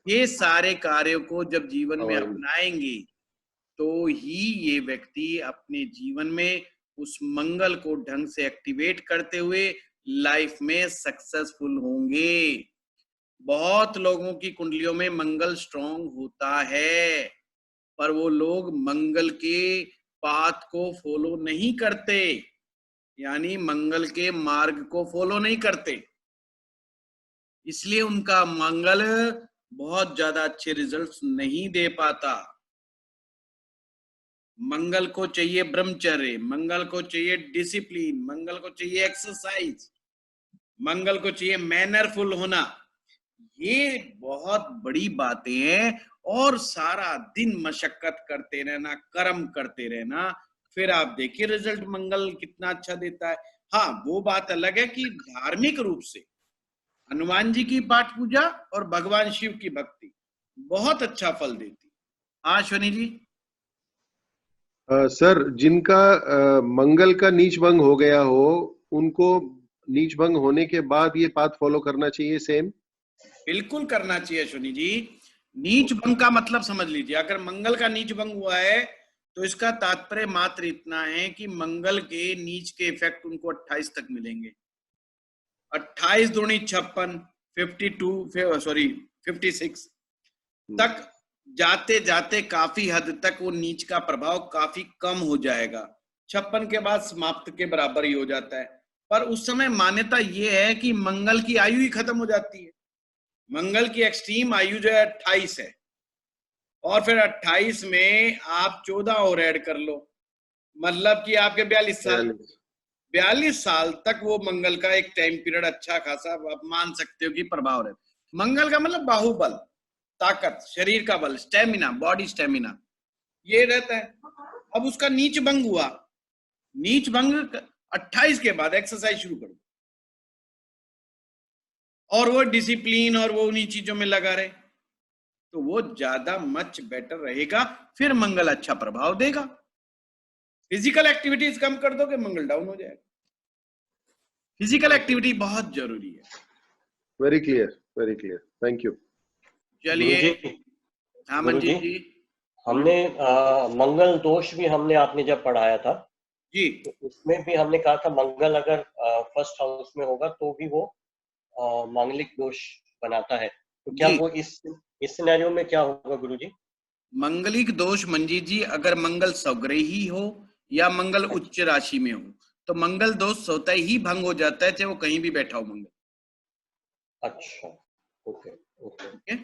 A: ये सारे कार्यों को जब जीवन में अपनाएंगे तो ही ये व्यक्ति अपने जीवन में उस मंगल को ढंग से एक्टिवेट करते हुए लाइफ में सक्सेसफुल होंगे। बहुत लोगों की कुंडलियों में मंगल स्ट्रांग होता है, पर वो लोग मंगल के पाथ को फॉलो नहीं करते, यानी मंगल के मार्ग को फॉलो नहीं करते। इसलिए उनका मंगल बहुत ज्यादा अच्छे रिजल्ट्स नहीं दे पाता। मंगल को चाहिए ब्रह्मचर्य, मंगल को चाहिए डिसिप्लिन, मंगल को चाहिए एक्सरसाइज, मंगल को चाहिए मैनरफुल होना। ये बहुत बड़ी बातें हैं। और सारा दिन मशक्कत करते रहना, कर्म करते रहना, फिर आप देखिए रिजल्ट मंगल कितना अच्छा देता है। हाँ, वो बात अलग है कि धार्मिक रूप से हनुमान जी की पाठ पूजा और भगवान शिव की भक्ति बहुत अच्छा फल देती। हाँ शनि जी।
N: सर, जिनका मंगल का नीच भंग हो गया हो, उनको नीच भंग होने के बाद ये पाथ फॉलो करना चाहिए सेम?
A: बिल्कुल करना चाहिए शनि जी। नीच भंग का मतलब समझ लीजिए, अगर मंगल का नीच भंग हुआ है तो इसका तात्पर्य मात्र इतना है कि मंगल के नीच के इफेक्ट उनको 28 तक मिलेंगे। 28 दूनी 56, 56 तक जाते जाते काफी हद तक वो नीच का प्रभाव काफी कम हो जाएगा। 56 के बाद समाप्त के बराबर ही हो जाता है। पर उस समय मान्यता ये है कि मंगल की आयु ही खत्म हो जाती है। मंगल की एक्सट्रीम आयु जो है 28 है, और फिर 28 में आप 14 और ऐड कर लो, मतलब कि आपके 42 साल तक वो मंगल का एक टाइम पीरियड अच्छा खासा आप मान सकते हो कि प्रभाव रहता। मंगल का मतलब बाहुबल, ताकत, शरीर का बल, स्टेमिना, बॉडी स्टेमिना, ये रहता है। अब उसका नीच भंग हुआ, नीच भंग 28 के बाद एक्सरसाइज शुरू कर दो, और वो डिसिप्लिन और वो उन्हीं चीजों में लगा रहे, तो वो ज्यादा मच बेटर रहेगा, फिर मंगल अच्छा प्रभाव देगा। फिजिकल एक्टिविटीज कम कर दोगे मंगल डाउन हो जाएगा। फिजिकल एक्टिविटी बहुत जरूरी है।
N: Very clear, thank you.
A: चलिए,
J: गुरुजी,
A: हाँ
J: गुरुजी,
A: मंजीत जी।
J: हमने मंगल दोष भी हमने आपने जब पढ़ाया था
A: जी,
J: तो उसमें भी हमने कहा था मंगल अगर फर्स्ट हाउस में होगा तो भी वो मांगलिक दोष बनाता है। तो क्या
A: जी।
J: वो इस सिनेरियो में क्या होगा गुरुजी?
A: मंगलिक दोष मंजीत जी, अगर मंगल स्वग्रही हो या मंगल उच्च राशि में हो तो मंगल दोष स्वतः ही भंग हो जाता है, चाहे वो कहीं भी बैठा हो मंगल।
J: अच्छा, ओके ओके,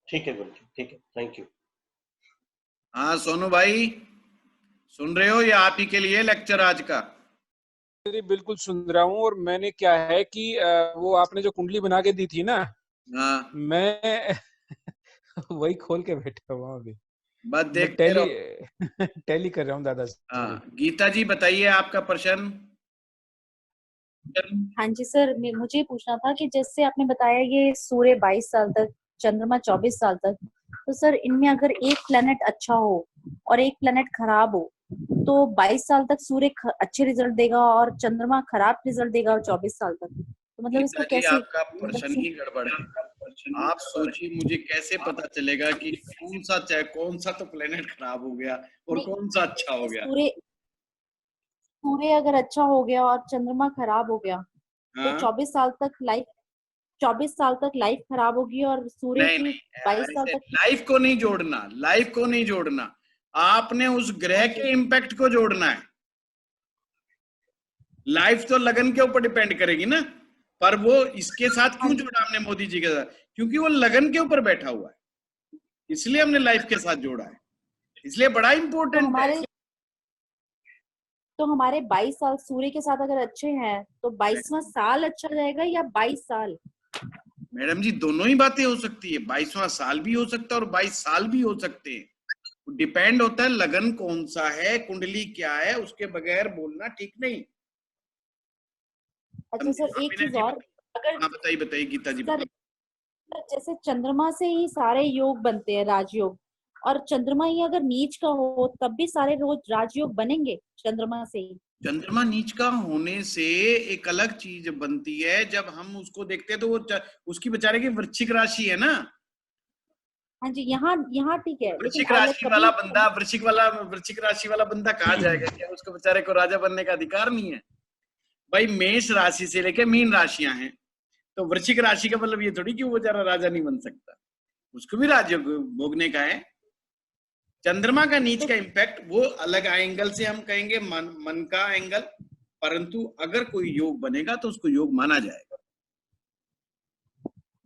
J: ठीक है गुरुजी, ठीक है, थैंक यू।
A: हाँ सोनू भाई, सुन रहे हो? या आप ही के लिए लेक्चर आज का?
O: बिल्कुल सुन रहा हूँ। और मैंने क्या है कि वो आपने जो कुंडली बना के दी थी ना,
A: हाँ,
O: मैं वही खोल के बैठा हुआ हूँ अभी।
A: बस
O: मैं
A: देखते रहो।
O: टैली कर रहा हूँ दादा से।
A: हाँ, गीता जी बताइए आपका प्रश्न।
P: हाँ जी सर, मुझे पूछना था कि जैसे आपने बताया ये सूर्य 22 साल तक, चंद्रमा 24 साल तक, तो सर इनमें अगर एक प्लेनेट अच्छा हो और एक प्लेनेट खराब हो तो 22 साल तक सूर्य अच्छे रिजल्ट देगा और चंद्रमा खराब रिजल्ट देगा और 24 साल तक। तो मतलब इसको
A: गीता जी,
P: कैसे,
A: आपका प्रश्न ही गड़बड़ है। आप सोचिए, मुझे कैसे पता चलेगा कि कौन सा तो प्लेनेट खराब हो गया और कौन सा अच्छा हो गया?
P: सूर्य अगर अच्छा हो गया और चंद्रमा खराब हो गया तो
A: हाँ?
P: 24 साल तक लाइफ खराब होगी और सूर्य
A: नहीं
P: की
A: नहीं,
P: 22 साल तक।
A: लाइफ को नहीं जोड़ना, लाइफ को नहीं जोड़ना, आपने उस ग्रह के इम्पैक्ट को जोड़ना है। लाइफ तो लगन के ऊपर डिपेंड करेगी ना, पर वो इसके साथ क्यों जोड़ा हमने मोदी जी के साथ? क्योंकि वो लगन के ऊपर बैठा हुआ है, इसलिए हमने लाइफ के साथ जोड़ा है, इसलिए बड़ा इंपॉर्टेंट है।
P: तो हमारे 22 साल सूर्य के साथ अगर अच्छे हैं तो 22वां साल अच्छा जाएगा या 22 साल?
A: मैडम जी, दोनों ही बातें हो सकती है, 22वां साल भी हो सकता है और 22 साल भी हो सकते हैं। डिपेंड होता है लगन कौन सा है, कुंडली क्या है, उसके बगैर बोलना ठीक नहीं।
P: अच्छा सर, एक चीज और, अगर
A: हाँ बताइए गीता जी।
P: सर, जैसे चंद्रमा से ही सारे योग बनते हैं, राजयोग, और चंद्रमा ही अगर नीच का हो तब भी सारे रोज राजयोग बनेंगे चंद्रमा से ही?
A: चंद्रमा नीच का होने से एक अलग चीज बनती है, जब हम उसको देखते हैं तो वो उसकी बेचारे की वृश्चिक राशि है ना।
P: हाँ जी, यहाँ ठीक है,
A: वृश्चिक राशि वाला बंदा, वृश्चिक राशि वाला बंदा कहा जाएगा कि उसको बेचारे को राजा बनने का अधिकार नहीं है? भाई मेष राशि से लेके मीन राशियां हैं, तो वृश्चिक राशि का मतलब ये थोड़ी कि वो बेचारा राजा नहीं बन सकता, उसको भी राज्य भोगने का है। चंद्रमा का नीच का इम्पैक्ट वो अलग एंगल से हम कहेंगे, मन का एंगल, परंतु अगर कोई योग बनेगा तो उसको योग माना जाएगा।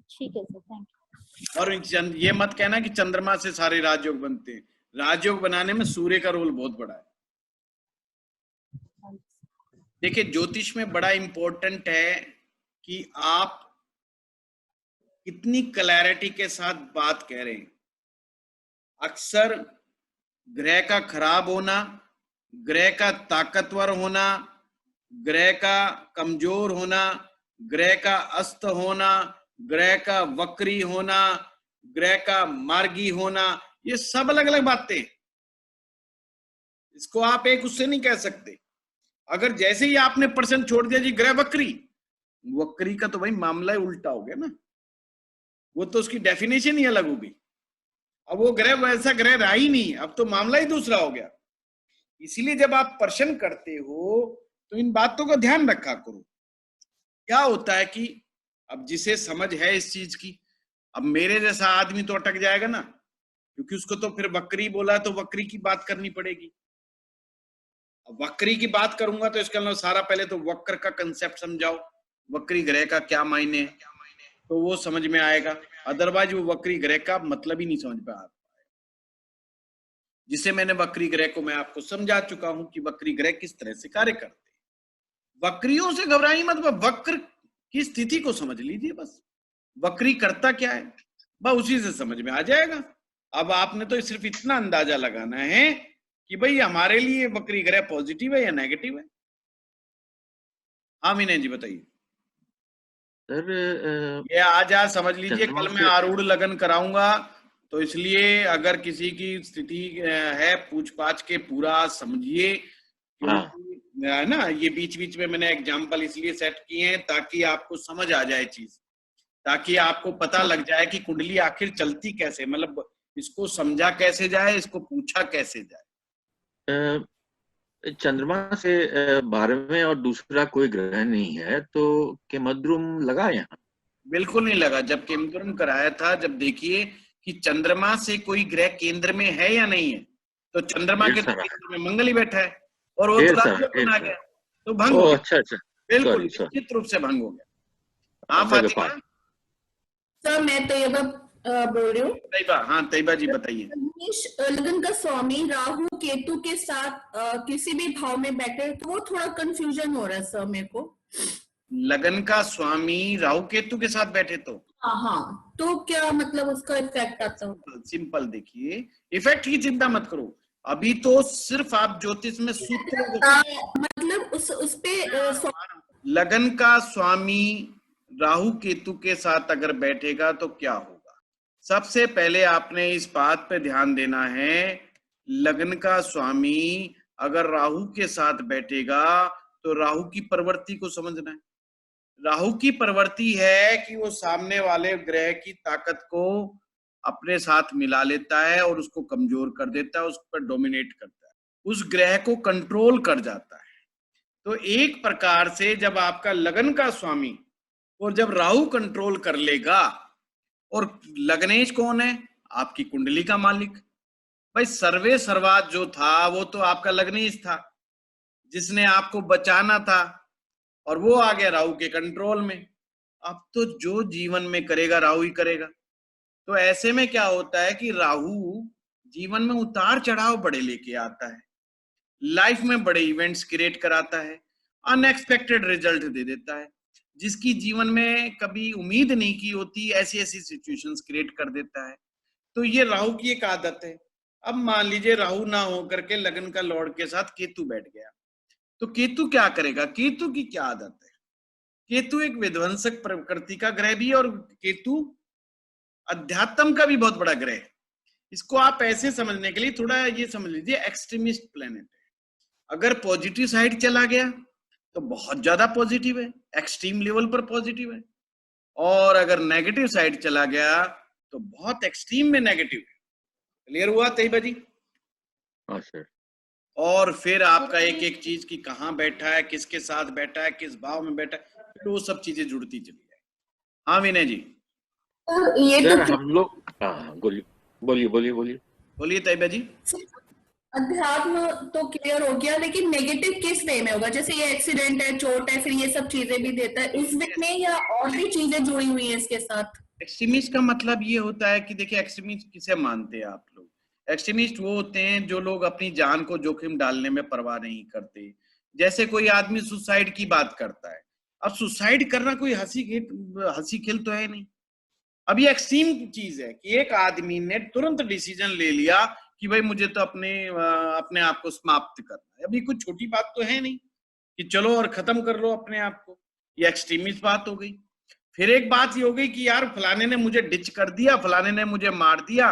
P: ठीक है सर, थैंक यू।
A: और ये मत कहना कि चंद्रमा से सारे राजयोग बनते हैं, राजयोग बनाने में सूर्य का रोल बहुत बड़ा है। देखिए, ज्योतिष में बड़ा इंपॉर्टेंट है कि आप कितनी क्लैरिटी के साथ बात कह रहे हैं। अक्सर ग्रह का खराब होना, ग्रह का ताकतवर होना, ग्रह का कमजोर होना, ग्रह का अस्त होना, ग्रह का वक्री होना, ग्रह का मार्गी होना, ये सब अलग अलग बातें, इसको आप एक उससे नहीं कह सकते। अगर जैसे ही आपने पर्सन छोड़ दिया जी ग्रह वक्री का तो भाई मामला ही उल्टा हो गया ना, वो तो उसकी डेफिनेशन ही अलग हो गई। अब वो ग्रह वैसा ग्रह रहा ही नहीं, अब तो मामला ही दूसरा हो गया। इसीलिए जब आप प्रश्न करते हो तो इन बातों का ध्यान रखा करो। क्या होता है कि अब जिसे समझ है इस चीज की, अब मेरे जैसा आदमी तो अटक जाएगा ना, क्योंकि उसको तो फिर वक्री बोला तो वक्री की बात करनी पड़ेगी। अब वक्री की बात करूंगा तो इसके अलावा सारा पहले तो वक्र का कंसेप्ट समझाओ, वक्री ग्रह का क्या मायने है, तो वो समझ में आएगा। अदरवाइज वो वक्री ग्रह का मतलब ही नहीं समझ में आता। जिसे मैंने वक्री ग्रह को मैं आपको समझा चुका हूं कि वक्री ग्रह किस तरह से कार्य करते हैं। वक्रियों से घबराइए मत, वक्र की स्थिति को समझ लीजिए बस, वक्री करता क्या है बस उसी से समझ में आ जाएगा। अब आपने तो सिर्फ इतना अंदाजा लगाना है कि भाई हमारे लिए वक्री ग्रह पॉजिटिव है या नेगेटिव है। हाँ विनय जी बताइए।
G: सर
A: ये आज समझ लीजिए, कल मैं आरूढ़ लगन कराऊंगा तो इसलिए अगर किसी की स्थिति है पूछ पाछ के पूरा समझिए, क्योंकि है ना, ये बीच बीच में मैंने एग्जाम्पल इसलिए सेट किए हैं ताकि आपको समझ आ जाए चीज, ताकि आपको पता लग जाए कि कुंडली आखिर चलती कैसे, मतलब इसको समझा कैसे जाए, इसको पूछा कैसे जाए।
G: चंद्रमा से 12वें और दूसरा कोई ग्रह नहीं है, तो केमद्रुम लगा यहाँ?
A: बिल्कुल नहीं लगा। जब केमद्रुम कराया था, जब देखिए कि चंद्रमा से कोई ग्रह केंद्र में है या नहीं है, तो चंद्रमा के तो केंद्र में मंगल ही बैठा है और वो तो राजयोग बना गया, तो भंग हो गया।
G: अच्छा,
A: बिल्कुल निश्चित रूप से भंग हो गया। हाँ फातिमा।
M: सर मैं तैयबा बोल रही हूँ।
A: तैयबा, हाँ तैयबा जी बताइए।
M: लगन का स्वामी राहु केतु के साथ किसी भी भाव में बैठे तो वो थोड़ा कंफ्यूजन हो रहा है सर मेरे को।
A: लगन का स्वामी राहु केतु के साथ बैठे तो
M: हाँ, तो क्या मतलब उसका इफेक्ट आता है?
A: सिंपल देखिए, इफेक्ट की चिंता मत करो, अभी तो सिर्फ आप ज्योतिष में सूत्र
M: मतलब उस पे
A: लगन का स्वामी राहु केतु के साथ अगर बैठेगा तो क्या होगा। सबसे पहले आपने इस बात पे ध्यान देना है, लगन का स्वामी अगर राहु के साथ बैठेगा तो राहु की प्रवृत्ति को समझना है। राहु की प्रवृत्ति है कि वो सामने वाले ग्रह की ताकत को अपने साथ मिला लेता है और उसको कमजोर कर देता है, उस पर डोमिनेट करता है, उस ग्रह को कंट्रोल कर जाता है। तो एक प्रकार से जब आपका लगन का स्वामी और जब राहु कंट्रोल कर लेगा, और लग्नेश कौन है? आपकी कुंडली का मालिक। भाई सर्वे सर्वात जो था वो तो आपका लग्नेश था, जिसने आपको बचाना था, और वो आ गया राहु के कंट्रोल में। अब तो जो जीवन में करेगा राहु ही करेगा। तो ऐसे में क्या होता है कि राहु जीवन में उतार चढ़ाव बड़े लेके आता है, लाइफ में बड़े इवेंट्स क्रिएट कराता है, अनएक्सपेक्टेड रिजल्ट दे देता है, जिसकी जीवन में कभी उम्मीद नहीं की होती ऐसी ऐसी सिचुएशंस क्रिएट कर देता है। तो ये राहु की एक आदत है। अब मान लीजिए राहु ना होकर के लगन का लॉर्ड के साथ केतु बैठ गया, तो केतु क्या करेगा? केतु की क्या आदत है? केतु एक विध्वंसक प्रकृति का ग्रह भी है, और केतु अध्यात्म का भी बहुत बड़ा ग्रह है। इसको आप ऐसे समझने के लिए थोड़ा ये समझ लीजिए, एक्सट्रीमिस्ट प्लेनेट है। अगर पॉजिटिव साइड चला गया तो बहुत ज्यादा पॉजिटिव है, एक्सट्रीम लेवल पर पॉजिटिव है, और अगर नेगेटिव साइड चला गया तो बहुत एक्सट्रीम में नेगेटिव है। क्लियर हुआ तैयबा जी? और फिर आपका एक एक चीज की कहाँ बैठा है, किसके साथ बैठा है, किस भाव में बैठा है, फिर वो सब चीजें जुड़ती चली जाए। हाँ विनय जी।
M: ये
G: सर हम लोग बोलिए
A: तैयबा जी।
M: अध्यात्म तो क्लियर हो गया, लेकिन नेगेटिव किस वे में होगा? जैसे ये एक्सीडेंट है, चोट है, फिर ये सब चीजें भी देता है इस वे में, या और भी चीजें जुड़ी हुई है इसके साथ?
A: एक्सट्रीमिस्ट का मतलब ये होता है कि देखिए, एक्सट्रीमिस्ट किसे मानते हैं आप लोग? एक्सट्रीमिस्ट वो होते हैं जो लोग अपनी जान को जोखिम डालने में परवाह नहीं करते। जैसे कोई आदमी सुसाइड की बात करता है, अब सुसाइड करना कोई हंसी खेल तो है नहीं। अब ये एक्सट्रीम चीज है कि एक आदमी ने तुरंत डिसीजन ले लिया कि भाई मुझे तो अपने आप को समाप्त करना है। अभी कुछ छोटी बात तो है नहीं कि चलो और खत्म कर लो अपने आप को, ये एक्सट्रीमिस्ट बात हो गई। फिर एक बात ये हो गई कि यार फलाने ने मुझे डिच कर दिया, फलाने ने मुझे मार दिया,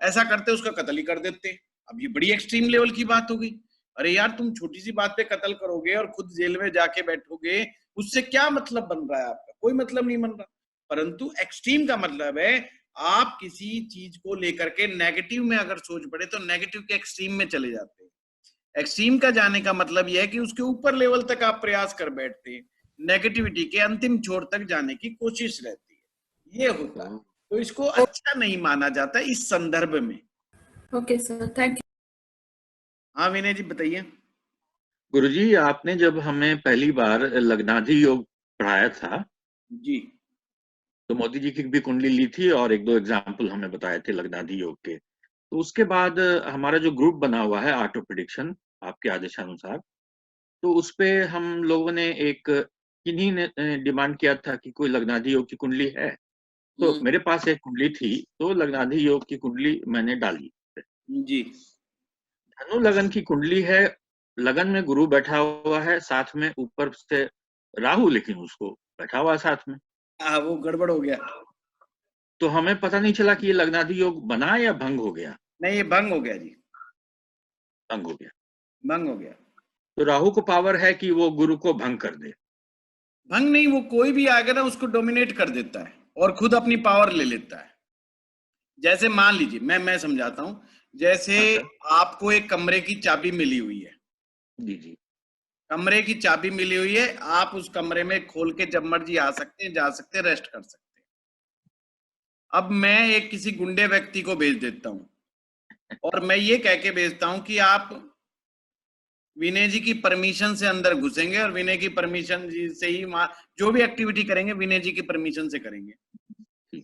A: ऐसा करते उसका कत्ल ही कर देते। अब ये बड़ी एक्सट्रीम लेवल की बात हो गई। अरे यार तुम छोटी सी बात पे कत्ल करोगे और खुद जेल में जाके बैठोगे, उससे क्या मतलब बन रहा है आपका? कोई मतलब नहीं बन रहा। परंतु एक्सट्रीम का मतलब है आप किसी चीज को लेकर के नेगेटिव में अगर सोच पड़े तो नेगेटिव के एक्सट्रीम में चले जाते हैं। एक्सट्रीम का जाने का मतलब यह है कि उसके ऊपर लेवल तक आप प्रयास कर बैठते हैं, नेगेटिविटी के अंतिम छोर तक जाने की कोशिश रहती है, ये होता है। तो इसको अच्छा नहीं माना जाता इस संदर्भ में।
M: Okay sir, thank you.
A: हाँ विनय जी बताइए।
G: गुरुजी आपने जब हमें पहली बार लग्नाधि योग पढ़ाया था
A: जी,
G: तो मोदी जी की भी कुंडली ली थी और एक दो एग्जाम्पल हमें बताए थे लग्नाधि योग के। तो उसके बाद हमारा जो ग्रुप बना हुआ है आर्ट ऑफ प्रेडिक्शन आपके आदेशानुसार, तो उसपे हम लोगों ने एक किन्हीं ने डिमांड किया था कि कोई लग्नाधि योग की कुंडली है। तो मेरे पास एक कुंडली थी, तो लग्नाधि योग की कुंडली मैंने डाली
A: जी।
G: धनु लगन की कुंडली है, लगन में गुरु बैठा हुआ है, साथ में ऊपर से राहु, लेकिन उसको बैठा हुआ है साथ में।
A: वो गड़बड़ हो गया।
G: तो हमें पता नहीं चला कि ये लग्नादि योग बना या भंग हो गया।
A: नहीं, ये भंग हो गया जी,
G: भंग हो गया।
A: भंग हो गया।
G: तो राहु को पावर है कि वो गुरु को भंग कर दे।
A: भंग नहीं, वो कोई भी आएगा ना उसको डोमिनेट कर देता है और खुद अपनी पावर ले लेता है। जैसे मान लीजिए, मैं समझाता हूं, जैसे आपको एक कमरे की चाबी मिली हुई है।
G: जी जी।
A: कमरे की चाबी मिली हुई है, आप उस कमरे में खोल के जब मर्जी आ सकते हैं, जा सकते हैं, रेस्ट कर सकते हैं। अब मैं एक किसी गुंडे व्यक्ति को भेज देता हूं और मैं ये कह के भेजता हूं कि आप विनय जी की परमिशन से अंदर घुसेंगे और विनय की परमिशन से ही जो भी एक्टिविटी करेंगे विनय जी की परमिशन से करेंगे।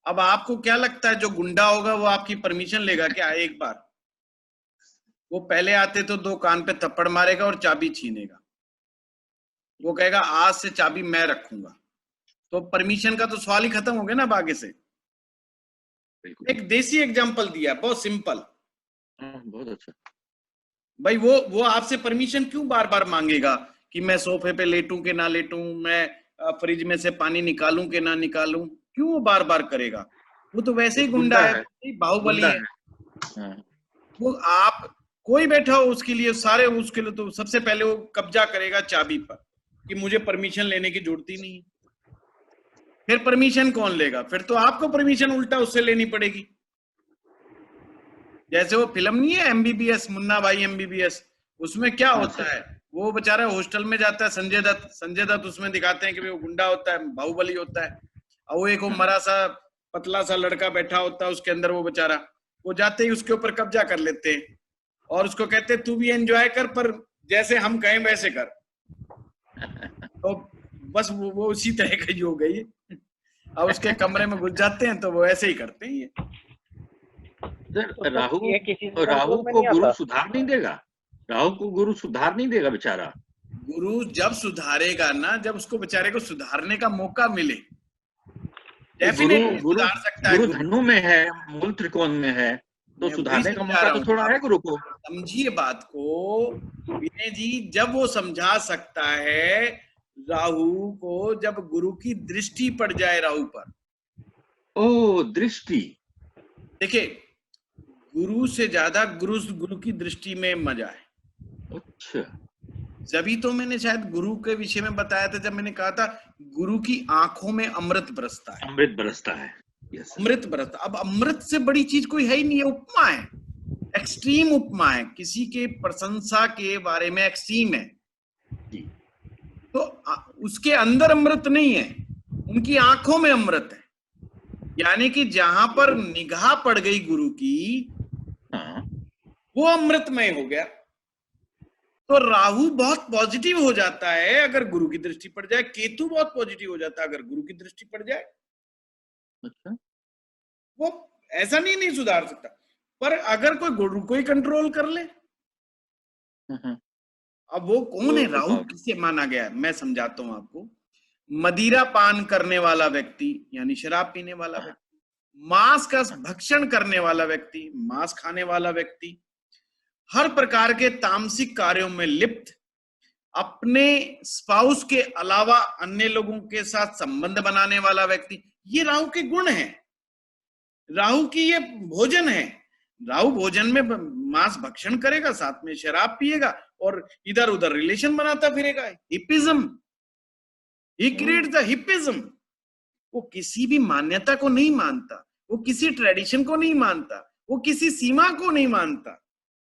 A: अब आपको क्या लगता है जो गुंडा होगा वो आपकी परमिशन लेगा क्या? एक बार वो पहले आते तो 2 कान पे थप्पड़ मारेगा और चाबी छीनेगा। वो कहेगा आज से चाबी मैं रखूंगा। तो परमिशन का तो सवाल ही खत्म हो गया ना अब आगे से। एक देसी एग्जांपल दिया, बहुत सिंपल।
G: बहुत अच्छा।
A: भाई वो आपसे परमिशन क्यों बार बार मांगेगा कि मैं सोफे पे लेटूं कि ना लेटूं, मैं फ्रिज में से पानी निकालूं कि ना निकालूं? क्यों वो बार बार करेगा? वो तो वैसे ही गुंडा है, बाहुबली है। वो आप कोई बैठा हो उसके लिए सारे, उसके लिए तो सबसे पहले वो कब्जा करेगा चाबी पर कि मुझे परमिशन लेने की जरूरत ही नहीं है। फिर परमिशन कौन लेगा? फिर तो आपको परमिशन उल्टा उससे लेनी पड़ेगी। जैसे वो फिल्म नहीं है MBBS, मुन्ना भाई MBBS, उसमें क्या होता है, वो बेचारा हॉस्टल में जाता है, संजय दत्त उसमें दिखाते हैं कि वो गुंडा होता है, बाहुबली होता है, और वो एक वो मरा सा पतला सा लड़का बैठा होता है उसके अंदर, वो बेचारा वो जाते ही उसके ऊपर कब्जा कर लेते हैं और उसको कहते हैं तू भी एंजॉय कर, पर जैसे हम कहें वैसे कर। तो बस वो उसी तरह का ही हो गई। अब उसके कमरे में घुस जाते हैं तो वो ऐसे ही करते हैं ये।
G: राहु को गुरु सुधार नहीं देगा, राहु को गुरु सुधार नहीं देगा बेचारा।
A: गुरु जब सुधारेगा ना, जब उसको बेचारे को सुधारने का मौका मिले, डेफिनेटली सुधार सकता है।
G: गुरु धनु में है, मूल त्रिकोण में है, तो सुधारने का मौका तो थोड़ा है गुरु को।
A: समझिए बात को विनय जी, जब वो समझा सकता है राहु को, जब गुरु की दृष्टि पड़ जाए राहु पर।
G: ओ दृष्टि,
A: देखिए गुरु से ज्यादा गुरु की दृष्टि में मजा है।
G: अच्छा,
A: जभी तो मैंने शायद गुरु के विषय में बताया था जब मैंने कहा था गुरु की आंखों में अमृत बरसता है।
G: अमृत बरसता है,
A: अमृत बरसता। अब अमृत से बड़ी चीज कोई है ही नहीं है, उपमा है, एक्सट्रीम उपमा है, किसी के प्रशंसा के बारे में एक्सट्रीम है। तो उसके अंदर अमृत नहीं है, उनकी आंखों में अमृत है। यानी कि जहां पर निगाह पड़ गई गुरु की, वो अमृतमय हो गया। तो राहु बहुत पॉजिटिव हो जाता है अगर गुरु की दृष्टि पड़ जाए, केतु बहुत पॉजिटिव हो जाता है अगर गुरु की दृष्टि पड़ जाए।
G: अच्छा,
A: वो ऐसा नहीं सुधार सकता, पर अगर कोई गुरु को ही कंट्रोल कर ले। अब वो कौन है राहु, किसे माना गया है? मैं समझाता हूं आपको। मदिरा पान करने वाला व्यक्ति यानी शराब पीने वाला व्यक्ति, मांस का भक्षण करने वाला व्यक्ति, मांस खाने वाला व्यक्ति, हर प्रकार के तामसिक कार्यों में लिप्त, अपने स्पाउस के अलावा अन्य लोगों के साथ संबंध बनाने वाला व्यक्ति, ये राहु के गुण हैं। राहु की ये भोजन है। राहु भोजन में मांस भक्षण करेगा, साथ में शराब पिएगा और इधर उधर रिलेशन बनाता फिरेगा। हिपिज्म, ही क्रिएट्स द हिपिज्म। वो किसी भी मान्यता को नहीं मानता, वो किसी ट्रेडिशन को नहीं मानता, वो किसी सीमा को नहीं मानता।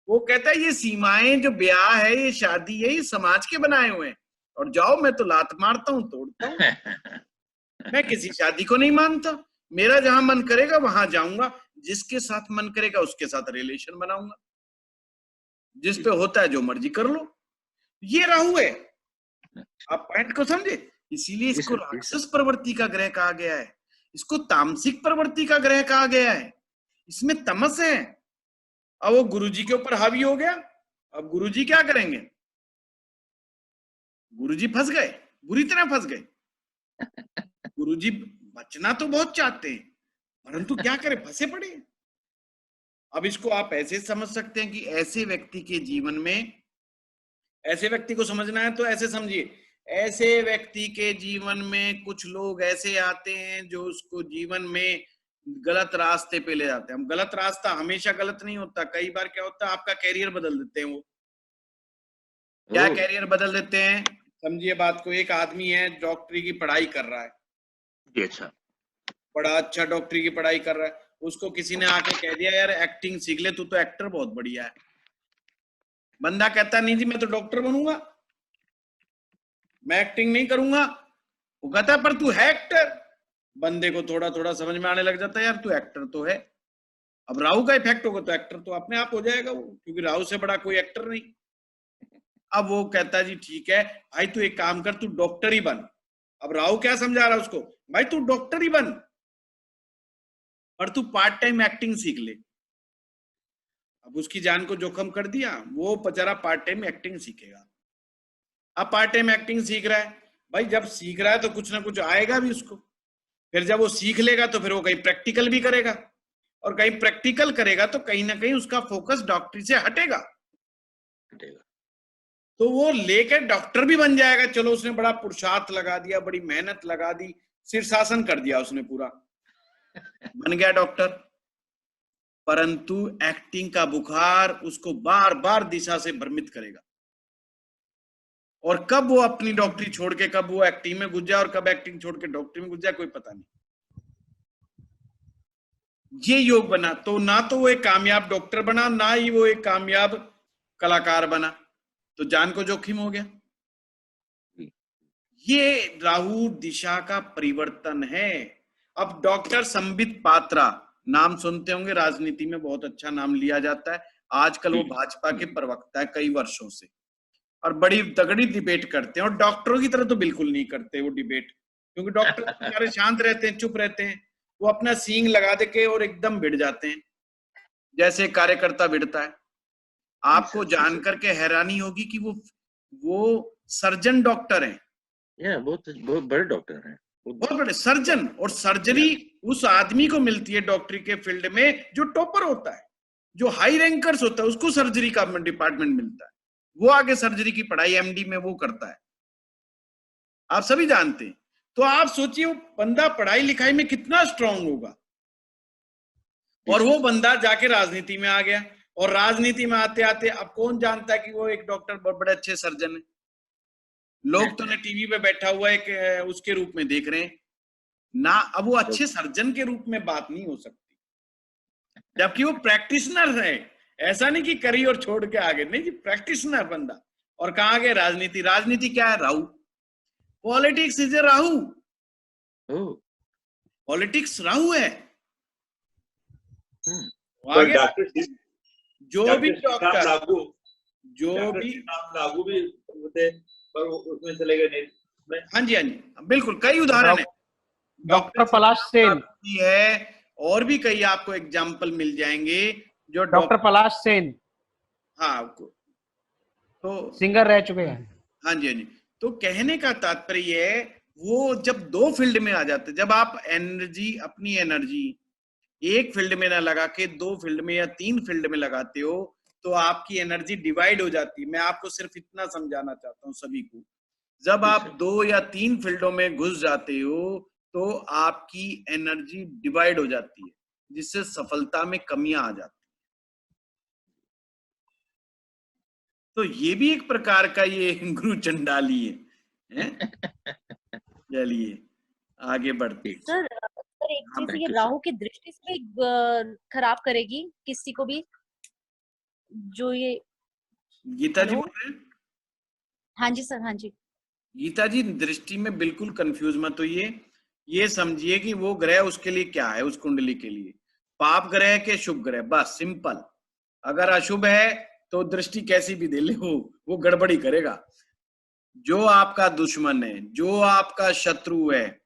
A: वो कहता है ये सीमाएं जो ब्याह है, ये शादी है, ये समाज के बनाए हुए हैं, और जाओ मैं तो लात मारता हूं, तोड़ता हूं। मैं किसी शादी को नहीं मानता, मेरा जहां मन करेगा वहां जाऊंगा, जिसके साथ मन करेगा उसके साथ रिलेशन बनाऊंगा, जिस पे होता है जो मर्जी कर लो। ये राहु है। आप पॉइंट को समझे? इसीलिए इसको राक्षस प्रवृत्ति का ग्रह कहा गया है, इसको तामसिक प्रवृत्ति का ग्रह कहा गया है। इसमें तमस है। अब वो गुरुजी के ऊपर हावी हो गया। अब गुरुजी क्या करेंगे? गुरुजी फंस गए, बुरी तरह फंस गए। गुरुजी बचना तो बहुत चाहते हैं, परंतु क्या करें, फंसे पड़े। अब इसको आप ऐसे समझ सकते हैं कि ऐसे व्यक्ति के जीवन में, ऐसे व्यक्ति को समझना है तो ऐसे समझिए, ऐसे व्यक्ति के जीवन में कुछ लोग ऐसे आते हैं जो उसको जीवन में गलत रास्ते पे ले जाते हैं। हम गलत रास्ता हमेशा गलत नहीं होता, कई बार क्या होता है आपका कैरियर बदल देते हैं। वो क्या कैरियर बदल देते हैं, समझिए बात को। एक आदमी है डॉक्टरी की पढ़ाई कर रहा है,
G: अच्छा,
A: बड़ा अच्छा डॉक्टरी की पढ़ाई कर रहा है, उसको किसी ने आके कह दिया यार एक्टिंग सीख ले, तू तो एक्टर बहुत बढ़िया है। बंदा कहता नहीं जी मैं तो डॉक्टर बनूंगा, मैं एक्टिंग नहीं करूंगा। वो कहता पर तू है एक्टर। बंदे को थोड़ा थोड़ा समझ में आने लग जाता है यार तू एक्टर तो है। अब राहु का इफेक्ट होगा तो एक्टर तो अपने आप हो जाएगा वो, क्योंकि राहु से बड़ा कोई एक्टर नहीं। अब वो कहता है जी ठीक है भाई तू एक काम कर, तू डॉक्टर ही बन। अब राहु क्या समझा रहा है उसको, भाई तू डॉक्टर ही बन पर तू पार्ट टाइम एक्टिंग सीख ले। अब उसकी जान को जोखिम कर दिया, वो बेचारा पार्ट टाइम एक्टिंग सीखेगा। अब पार्ट टाइम एक्टिंग सीख रहा है, भाई जब सीख रहा है तो कुछ ना कुछ आएगा भी उसको। फिर जब वो सीख लेगा तो फिर वो कहीं प्रैक्टिकल भी करेगा, और कहीं प्रैक्टिकल करेगा तो कहीं ना कहीं उसका फोकस डॉक्टरी से हटेगा, तो वो लेकर डॉक्टर भी बन जाएगा। चलो उसने बड़ा पुरुषार्थ लगा दिया, बड़ी मेहनत लगा दी, शीर्षासन कर दिया उसने पूरा, बन गया डॉक्टर। परंतु एक्टिंग का बुखार उसको बार बार दिशा से भ्रमित करेगा, और कब वो अपनी डॉक्टरी छोड़ के कब वो एक्टिंग में घुस जाए और कब एक्टिंग छोड़ के डॉक्टरी में घुस जाए कोई पता नहीं। ये योग बना तो ना तो वो एक कामयाब डॉक्टर बना, ना ही वो एक कामयाब कलाकार बना, तो जान को जोखिम हो गया। ये राहु दिशा का परिवर्तन है। अब डॉक्टर संबित पात्रा नाम सुनते होंगे, राजनीति में बहुत अच्छा नाम लिया जाता है। आजकल वो भाजपा के प्रवक्ता है कई वर्षों से, और बड़ी तगड़ी डिबेट करते हैं, और डॉक्टरों की तरह तो बिल्कुल नहीं करते वो डिबेट, क्योंकि डॉक्टर सारे शांत रहते हैं, चुप रहते हैं। वो अपना सींग लगा दे के और एकदम भिड़ जाते हैं, जैसे कार्यकर्ता भिड़ता है। आपको जानकर के हैरानी होगी कि वो सर्जन डॉक्टर हैं,
G: बहुत बड़े डॉक्टर हैं,
A: बहुत बड़े सर्जन। और सर्जरी उस आदमी को मिलती है डॉक्टरी के फील्ड में जो टॉपर होता है, जो हाई रैंकर्स होता है, उसको सर्जरी का डिपार्टमेंट मिलता है। वो आगे सर्जरी की पढ़ाई एमडी में वो करता है, आप सभी जानते हैं। तो आप सोचिए वो बंदा पढ़ाई लिखाई में कितना स्ट्रांग होगा, और वो बंदा जाके राजनीति में आ गया, और राजनीति में आते आते अब कौन जानता है कि वो एक डॉक्टर बड़े अच्छे सर्जन है। लोग तो ने टीवी पे बैठा हुआ एक उसके रूप में देख रहे हैं ना। अब वो अच्छे सर्जन के रूप में बात नहीं हो सकती, जबकि वो प्रैक्टिशनर है। ऐसा नहीं कि करी और छोड़ के आगे, नहीं जी, प्रैक्टिशनर बंदा। और कहाँ गए राजनीति। राजनीति क्या है, Rahu. Politics is a Rahu, politics Rahu है। आगे जो भी डॉक्टर जो भी
I: लागू भी होते पर उसमें चले गए नहीं।
A: हाँ जी बिल्कुल, कई उदाहरण है।
H: डॉक्टर पलाश सेन
A: है, और भी कई आपको एग्जाम्पल मिल जाएंगे जो
H: डॉक्टर पलाश सेन,
A: हाँ तो
H: सिंगर रह चुके हैं।
A: हाँ जी तो कहने का तात्पर्य है वो जब दो फील्ड में आ जाते, जब आप अपनी एनर्जी एक फील्ड में ना लगा के दो फील्ड में या तीन फील्ड में लगाते हो, तो आपकी एनर्जी डिवाइड हो जाती है। मैं आपको सिर्फ इतना समझाना चाहता हूँ सभी को, जब आप दो या तीन फील्डों में घुस जाते हो तो आपकी एनर्जी डिवाइड हो जाती है, जिससे सफलता में कमियां आ जाती है। तो ये भी एक प्रकार का ये गुरु चंडाली है। चलिए आगे बढ़ते।
P: सर एक चीज, ये राहु की दृष्टि से भी खराब करेगी किसी को भी, जो ये
A: गीता जी बोल रहे हैं।
P: हाँ जी सर, हाँ जी।
A: गीता जी दृष्टि में बिल्कुल कंफ्यूज मत होइए, ये समझिए कि वो ग्रह उसके लिए क्या है, उस कुंडली के लिए पाप ग्रह के शुभ ग्रह, बस सिंपल। अगर अशुभ है तो दृष्टि कैसी भी दे ले वो गड़बड़ी करेगा। जो आपका दुश्मन है, जो आपका शत्रु है,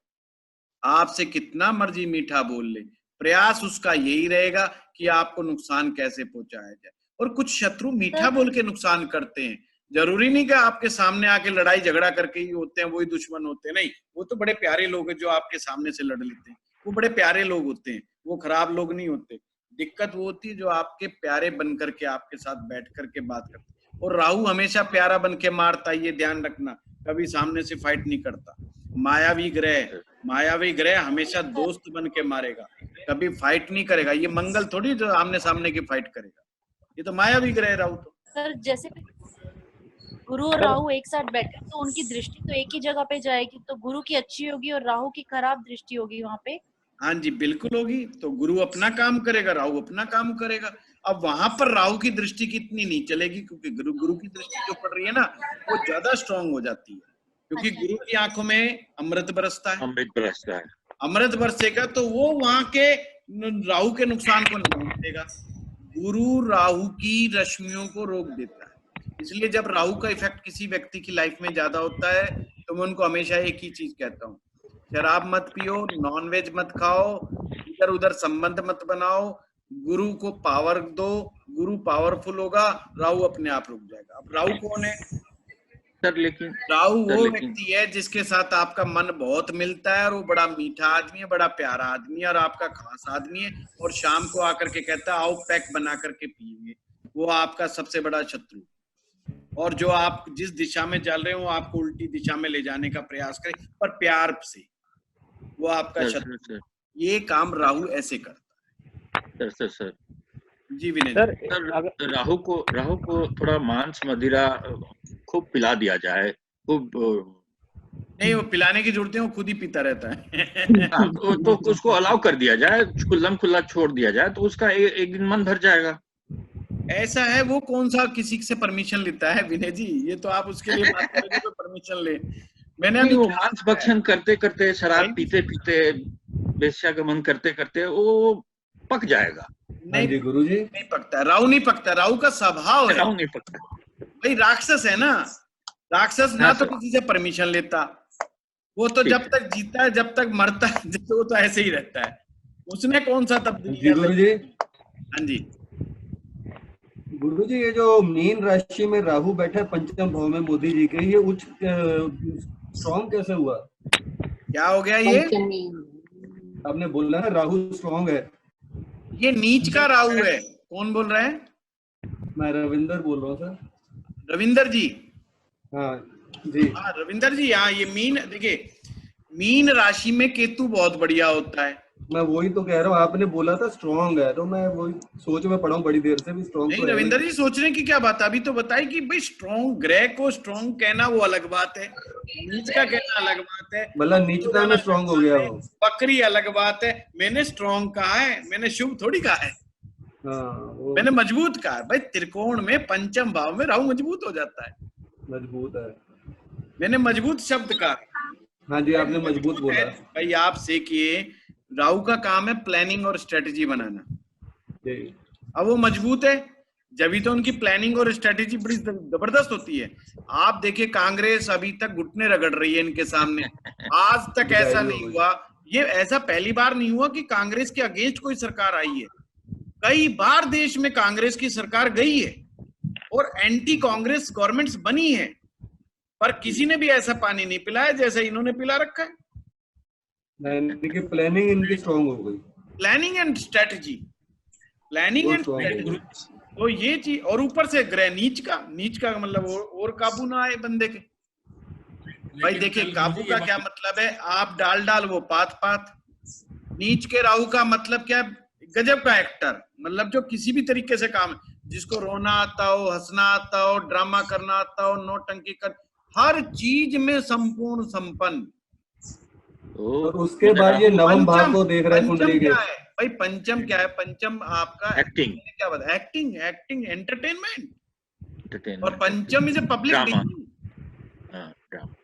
A: आपसे कितना मर्जी मीठा बोल ले, प्रयास उसका यही रहेगा कि आपको नुकसान कैसे पहुंचाया जाए। और कुछ शत्रु मीठा बोल के नुकसान करते हैं, जरूरी नहीं कि आपके सामने आके लड़ाई झगड़ा करके ही होते हैं वही दुश्मन होते हैं, नहीं। वो तो बड़े प्यारे लोग हैं जो आपके सामने से लड़ लेते हैं, वो बड़े प्यारे लोग होते हैं, वो खराब लोग नहीं होते। दिक्कत वो होती है जो आपके प्यारे बन करके आपके साथ बैठ करके बात करते हैं। और राहु हमेशा प्यारा बन के मारता है, ये ध्यान रखना, कभी सामने से फाइट नहीं करता। मायावी ग्रह हमेशा दोस्त बन के मारेगा। कभी फाइट नहीं करेगा। ये मंगल थोड़ी जो आमने सामने की फाइट करेगा, ये तो मायावी ग्रह है राहु तो।
P: सर जैसे गुरु और राहु एक साथ बैठे तो उनकी दृष्टि तो एक ही जगह पे जाएगी, तो गुरु की अच्छी होगी और राहु की खराब दृष्टि होगी वहां पे।
A: हाँ जी बिल्कुल होगी। तो गुरु अपना काम करेगा, राहु अपना काम करेगा। अब वहां पर राहु की दृष्टि कितनी नहीं चलेगी, क्योंकि गुरु की दृष्टि जो पड़ रही है ना वो ज्यादा स्ट्रांग हो जाती है, क्योंकि गुरु की आंखों में अमृत बरसता है।
G: अमृत बरसता है,
A: अमृत बरसेगा तो वो वहां के राहु के नुकसान को नहीं देगा। गुरु राहु की रश्मियों को रोक देता है। इसलिए जब राहु का इफेक्ट किसी व्यक्ति की लाइफ में ज्यादा होता है तो मैं उनको हमेशा एक ही चीज कहता हूँ, शराब मत पियो, नॉनवेज मत खाओ, इधर उधर संबंध मत बनाओ, गुरु को पावर दो, गुरु पावरफुल होगा, राहु अपने आप रुक जाएगा। अब राहु कौन है
G: सर? लेकिन
A: राहु वो व्यक्ति है जिसके साथ आपका मन बहुत मिलता है और वो बड़ा मीठा आदमी है, बड़ा प्यारा आदमी है और आपका खास आदमी है, और शाम को आकर के कहता है आओ पैक बना करके पिएंगे। वो आपका सबसे बड़ा शत्रु, और जो आप जिस दिशा में चल रहे हो वो आपको उल्टी दिशा में ले जाने का प्रयास करे, पर प्यार से, वो आपका शत्रु। ये काम राहु ऐसे करता है।
G: सर
A: जी विनय
G: सर, राहु को थोड़ा मांस मदिरा खूब पिला दिया जाए, खूब
A: नहीं, वो पिलाने की जरूरत है, वो खुद ही पीता रहता है।
G: तो उसको अलाउ कर दिया जाए, खुल्लम खुल्ला छोड़ दिया जाए तो उसका एक दिन मन भर जाएगा।
A: ऐसा है, वो कौन सा किसी से परमिशन लेता है विनय जी? ये तो आप उसके लिए बात करेंगे तो परमिशन ले। मैंने अभी
G: वो मांस भक्षण करते करते, शराब पीते पीते, वेश्यागमन करते करते वो पक जाएगा।
A: नहीं गुरुजी, नहीं पकता, राहु नहीं पकता, राहु का स्वभाव है,
G: राहु नहीं पकता
A: भाई। राक्षस है ना, राक्षस ना तो किसी से परमिशन लेता, वो तो जब तक जीता है, जब तक मरता है, वो तो ऐसे ही रहता है। उसने कौन सा तब्दीली?
D: गुरुजी,
A: हाँ जी
D: गुरुजी, ये जो मीन राशि में राहु बैठा है पंचम भाव में मोदी जी के, ये उच्च स्ट्रॉन्ग कैसे हुआ?
A: क्या हो गया ये?
D: आपने बोला ना राहु स्ट्रॉन्ग है।
A: ये नीच का राहु है। कौन बोल रहे हैं?
D: मैं रविंदर बोल रहा हूँ सर।
A: रविंदर जी?
D: हाँ जी।
A: हाँ रविंदर जी, हाँ ये मीन, देखिए मीन राशि में केतु बहुत बढ़िया होता है।
D: मैं वही तो कह रहा हूँ, आपने बोला था स्ट्रॉन्ग है, तो मैं वही सोच में पड़ा हूँ बड़ी देर से भी स्ट्रॉन्ग।
A: नहीं रविंदर जी, सोचने की क्या बात है? अभी तो बताइए कि भाई स्ट्रॉन्ग, ग्रह को स्ट्रॉन्ग कहना वो अलग बात है, नीच का कहना अलग बात है,
D: मतलब नीचता में स्ट्रॉन्ग हो गया हो,
A: बकरी अलग बात है। मैंने स्ट्रॉन्ग कहा है, मैंने शुभ थोड़ी कहा है। मैंने मजबूत कहा है भाई। त्रिकोण में पंचम भाव में राहु मजबूत हो जाता है।
D: मजबूत है,
A: मैंने मजबूत शब्द कहा।
D: हाँ जी, आपने मजबूत बोला
A: भाई। आपसे किए, राहु का काम है प्लानिंग और स्ट्रेटेजी बनाना। अब वो मजबूत है जब ही तो उनकी प्लानिंग और स्ट्रेटेजी बड़ी जबरदस्त होती है। आप देखिए कांग्रेस अभी तक घुटने रगड़ रही है इनके सामने, आज तक ऐसा नहीं हुआ। ये ऐसा पहली बार नहीं हुआ कि कांग्रेस के अगेंस्ट कोई सरकार आई है। कई बार देश में कांग्रेस की सरकार गई है और एंटी कांग्रेस गवर्नमेंट्स बनी है, पर किसी ने भी ऐसा पानी नहीं पिलाया जैसे इन्होंने पिला रखा है।
D: प्लानिंग इनकी स्ट्रॉन्ग हो गई,
A: planning and strategy, planning and strategy. तो ये चीज, और ऊपर से ग्रह नीच का मतलब और काबू ना आए बंदे के। भाई देखिए काबू का क्या मतलब है? आप डाल वो पात। नीच के राहु का मतलब क्या है? गजब का एक्टर, मतलब जो किसी भी तरीके से काम है, जिसको रोना आता हो, हंसना आता हो, ड्रामा करना आता हो, नौटंकी कर, हर चीज में संपूर्ण संपन्न।
D: और उसके बाद ये नवम भाव को देख रहा है कुंडली के।
A: भाई पंचम क्या है? पंचम आपका
G: एक्टिंग,
A: क्या बात है? Acting entertainment. और पंचम इज ए पब्लिक।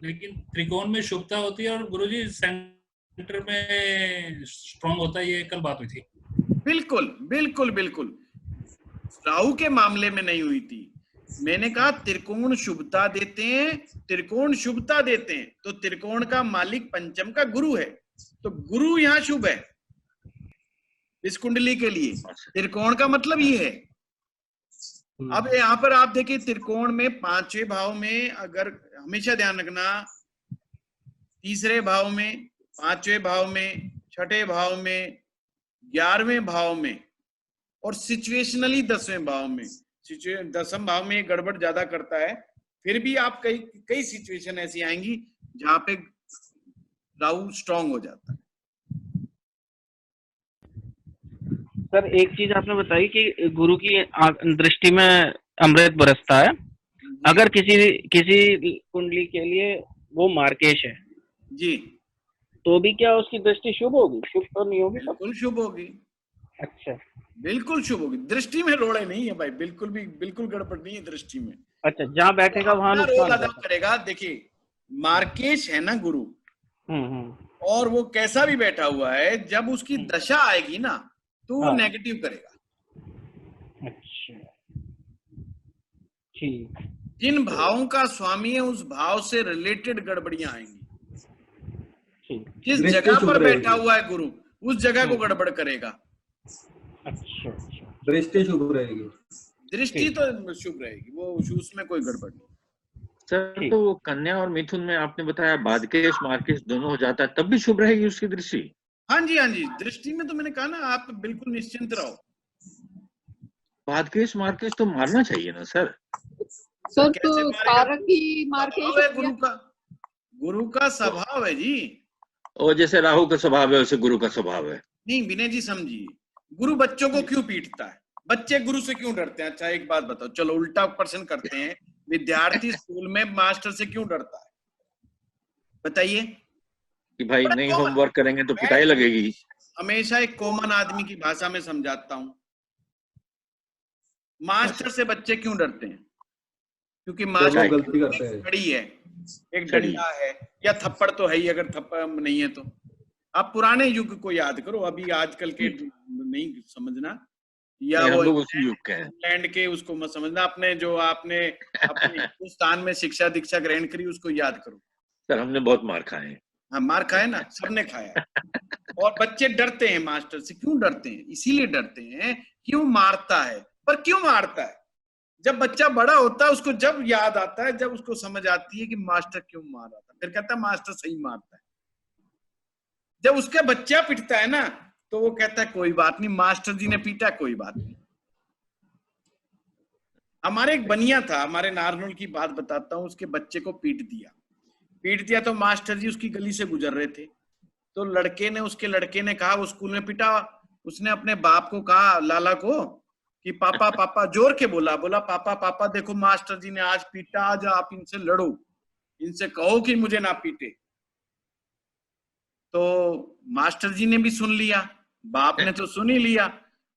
Q: लेकिन त्रिकोण में शुभता होती है और गुरुजी सेंटर में स्ट्रॉन्ग होता है, ये कल बात हुई थी। बिल्कुल राहु के मामले में नहीं हुई थी। मैंने कहा त्रिकोण शुभता देते हैं, तो त्रिकोण का मालिक पंचम का गुरु है, तो गुरु यहाँ शुभ है इस कुंडली के लिए। त्रिकोण का मतलब ये है। अब यहाँ पर आप देखिए त्रिकोण में पांचवें भाव में, अगर हमेशा ध्यान रखना, तीसरे भाव में, पांचवें भाव में, छठे भाव में, 11वें भाव में और सिचुएशनली 10वें भाव में। 10वें भाव में गड़बड़ ज्यादा करता है, फिर भी आप कई सिचुएशन ऐसी आएंगी जहां पे राहु स्ट्रांग हो जाता है।
F: सर एक चीज आपने बताई कि गुरु की दृष्टि में अमृत बरसता है। अगर किसी कुंडली के लिए वो मार्केश है
A: जी,
F: तो भी क्या उसकी दृष्टि शुभ होगी? शुभ तो नहीं होगी?
A: बिल्कुल शुभ होगी।
F: अच्छा,
A: बिल्कुल शुभ होगी। दृष्टि में रोड़े नहीं है भाई, बिल्कुल गड़बड़ नहीं है दृष्टि में।
F: अच्छा, जहाँ बैठेगा वहां
A: रोल
F: नुकसान
A: अदा करेगा। देखिए मार्केश है ना गुरु,
F: हम्म,
A: और वो कैसा भी बैठा हुआ है, जब उसकी दशा आएगी ना तो वो
F: हाँ।
A: नेगेटिव करेगा।
F: अच्छा, ठीक।
A: जिन भावों का स्वामी है उस भाव से रिलेटेड गड़बड़ियां आएंगी। जिस
D: दृष्टि
A: जगह
D: शुभ
A: पर
D: रहेगी।
A: बैठा हुआ है गुरु, उस जगह को गड़बड़ करेगा।
F: अच्छा,
D: दृष्टि शुभ रहेगी।
A: दृष्टि तो शुभ रहेगी, वो उसमें कोई गड़बड़ नहीं।
G: सर तो वो कन्या और मिथुन में आपने बताया बादकेश मार्केश दोनों हो जाता है, तब भी शुभ रहेगी उसकी दृष्टि?
A: हाँ जी, हाँ जी, दृष्टि में तो मैंने कहा ना, आप बिल्कुल निश्चिंत रहो।
G: बादकेश मार्केश तो मारना चाहिए ना सर?
R: सर
A: कैसे
R: तो
A: मारेगा?
R: तारकी मार्केश
A: स्वभाव है गुरु का स्वभाव है जी।
G: और जैसे राहु का स्वभाव है वैसे गुरु का स्वभाव है।
A: नहीं विनय जी समझिए, गुरु बच्चों को क्यों पीटता है? बच्चे गुरु से क्यों डरते हैं? अच्छा एक बात बताओ, चलो उल्टा प्रश्न करते हैं, विद्यार्थी स्कूल में मास्टर से क्यों डरता है? बताइए।
G: कि भाई नहीं होमवर्क करेंगे तो पिटाई लगेगी।
A: हमेशा एक कॉमन आदमी की भाषा में समझाता हूं। मास्टर से बच्चे क्यों डरते हैं? क्योंकि मास्टर
D: गलती करते हैं।
A: छड़ी है, एक डंडा है, या थप्पड़ तो है ही, अगर थप्पड़ नहीं है तो। आप पुराने युग को याद करो, अभी आजकल के नहीं समझना, या
G: हम
A: वो
G: लोग उसी युग के हैं।
A: इंग्लैंड के उसको मत समझना। आपने अपने हिंदुस्तान में शिक्षा दीक्षा ग्रहण करी, उसको याद करो।
G: सर हमने बहुत मार खाए हैं।
A: हाँ मार खाए ना, सबने खाया। और बच्चे डरते हैं मास्टर से। क्यों डरते हैं? इसीलिए डरते हैं कि वो मारता है। पर क्यों मारता है? जब बच्चा बड़ा होता है उसको जब याद आता है, जब उसको समझ आती है कि मास्टर क्यों मार रहा था, फिर कहता है मास्टर सही मारता है। जब उसका बच्चा पिटता है ना तो वो कहता है कोई बात नहीं, मास्टर जी ने पीटा, कोई बात नहीं। हमारे एक बनिया था, हमारे नारनौल की बात बताता हूँ, उसके बच्चे को पीट दिया तो मास्टर जी उसकी गली से गुजर रहे थे, तो उसके लड़के ने कहा, वो स्कूल में पिटा, उसने अपने बाप को कहा, लाला को, कि पापा पापा, जोर के बोला पापा पापा देखो मास्टर जी ने आज पीटा, आज आप इनसे लड़ो, इनसे कहो कि मुझे ना पीटे। तो मास्टर जी ने भी सुन लिया, बाप ने तो सुन ही लिया।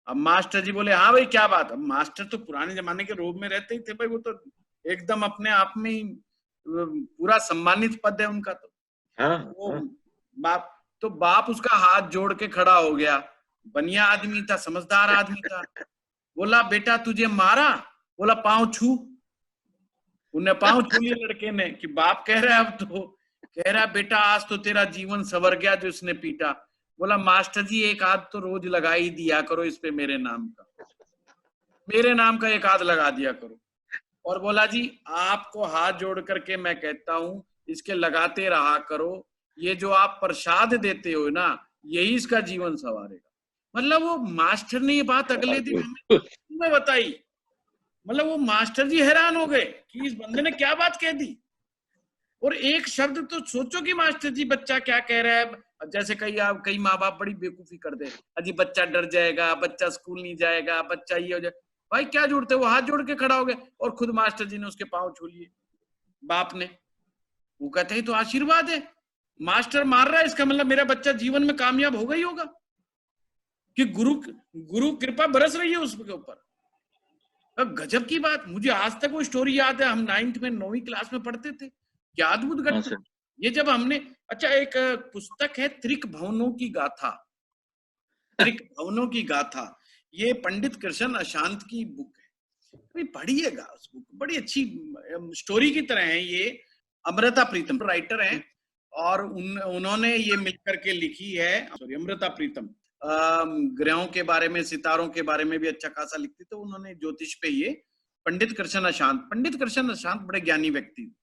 A: अब मास्टर जी बोले हाँ भाई क्या बात। अब मास्टर तो पुराने जमाने के रोब में रहते ही थे भाई, वो तो एकदम अपने आप में ही पूरा सम्मानित पद है उनका। तो बाप उसका हाथ जोड़ के खड़ा हो गया। बनिया आदमी था, समझदार आदमी था। बोला बेटा तुझे मारा? बोला पांव छू। उन्हें पांव छू लिया लड़के ने, कि बाप कह रहा है, अब तो कह रहा बेटा आज तो तेरा जीवन सवर गया जो इसने पीटा। बोला मास्टर जी एक हाथ तो रोज लगा ही दिया करो इस पे, मेरे नाम का एक हाथ लगा दिया करो। और बोला जी आपको हाथ जोड़ करके मैं कहता हूं, इसके लगाते रहा करो, ये जो आप प्रसाद देते हो ना, यही इसका जीवन संवारेगा। मतलब वो मास्टर ने ये बात अगले दिन हमें बताई। मतलब वो मास्टर जी हैरान हो गए कि इस बंदे ने क्या बात कह दी। और एक शब्द तो सोचो कि मास्टर जी बच्चा क्या कह रहा है। जैसे कई माँ बाप बड़ी बेवकूफी कर दे, अजी बच्चा डर जाएगा, बच्चा स्कूल नहीं जाएगा, बच्चा ये हो जाए। भाई क्या जोड़ते, वो हाथ जोड़ के खड़ा हो गया और खुद मास्टर जी ने उसके पांव छू लिए, बाप ने। वो कहते हैं तो आशीर्वाद है, मास्टर मार रहा है, इसका मतलब मेरा बच्चा जीवन में कामयाब होगा ही होगा, कि गुरु कृपा बरस रही है उसके ऊपर। गजब की बात। मुझे आज तक वो स्टोरी याद है, हम 9th में 9वीं क्लास में पढ़ते थे। क्या अद्भुत घटना। ये जब हमने, अच्छा एक पुस्तक है त्रिक भवनों की गाथा, त्रिक भवनों की गाथा, ये पंडित कृष्ण अशांत की बुक है, पढ़िएगा उस बुक, बड़ी अच्छी स्टोरी की तरह है ये। अमृता प्रीतम राइटर हैं और उन्होंने ये मिलकर के लिखी है। अमृता प्रीतम ग्रहों के बारे में, सितारों के बारे में भी अच्छा खासा लिखती, तो उन्होंने ज्योतिष पे ये पंडित कृष्ण अशांत बड़े ज्ञानी व्यक्ति,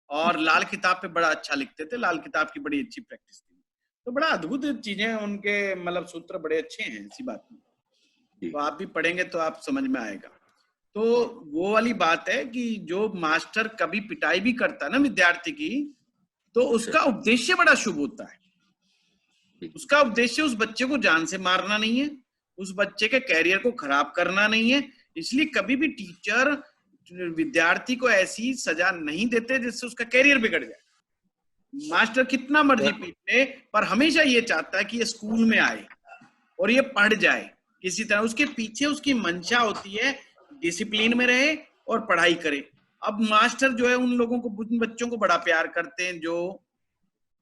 A: और लाल किताब पे बड़ा अच्छा लिखते थे। लाल किताब की बड़ी अच्छी प्रैक्टिस थी। तो बड़ा अद्भुत चीजें उनके, मतलब सूत्र बड़े अच्छे हैं, ऐसी बात नहीं। तो आप भी पढ़ेंगे तो आप समझ में आएगा। तो वो वाली बात है कि जो मास्टर कभी पिटाई भी करता है ना विद्यार्थी की, तो उसका उद्देश्य बड़ा शुभ होता है। उसका उद्देश्य उस बच्चे को जान से मारना नहीं है, उस बच्चे के कैरियर को खराब करना नहीं है। इसलिए कभी भी टीचर विद्यार्थी को ऐसी सजा नहीं देते जिससे उसका कैरियर बिगड़ जाए। मास्टर कितना मर्जी पीट ले, पर हमेशा ये चाहता है कि ये स्कूल में आए और ये पढ़ जाए किसी तरह। उसके पीछे उसकी मंशा होती है डिसिप्लिन में रहे और पढ़ाई करे। अब मास्टर जो है उन लोगों को, उन बच्चों को बड़ा प्यार करते हैं जो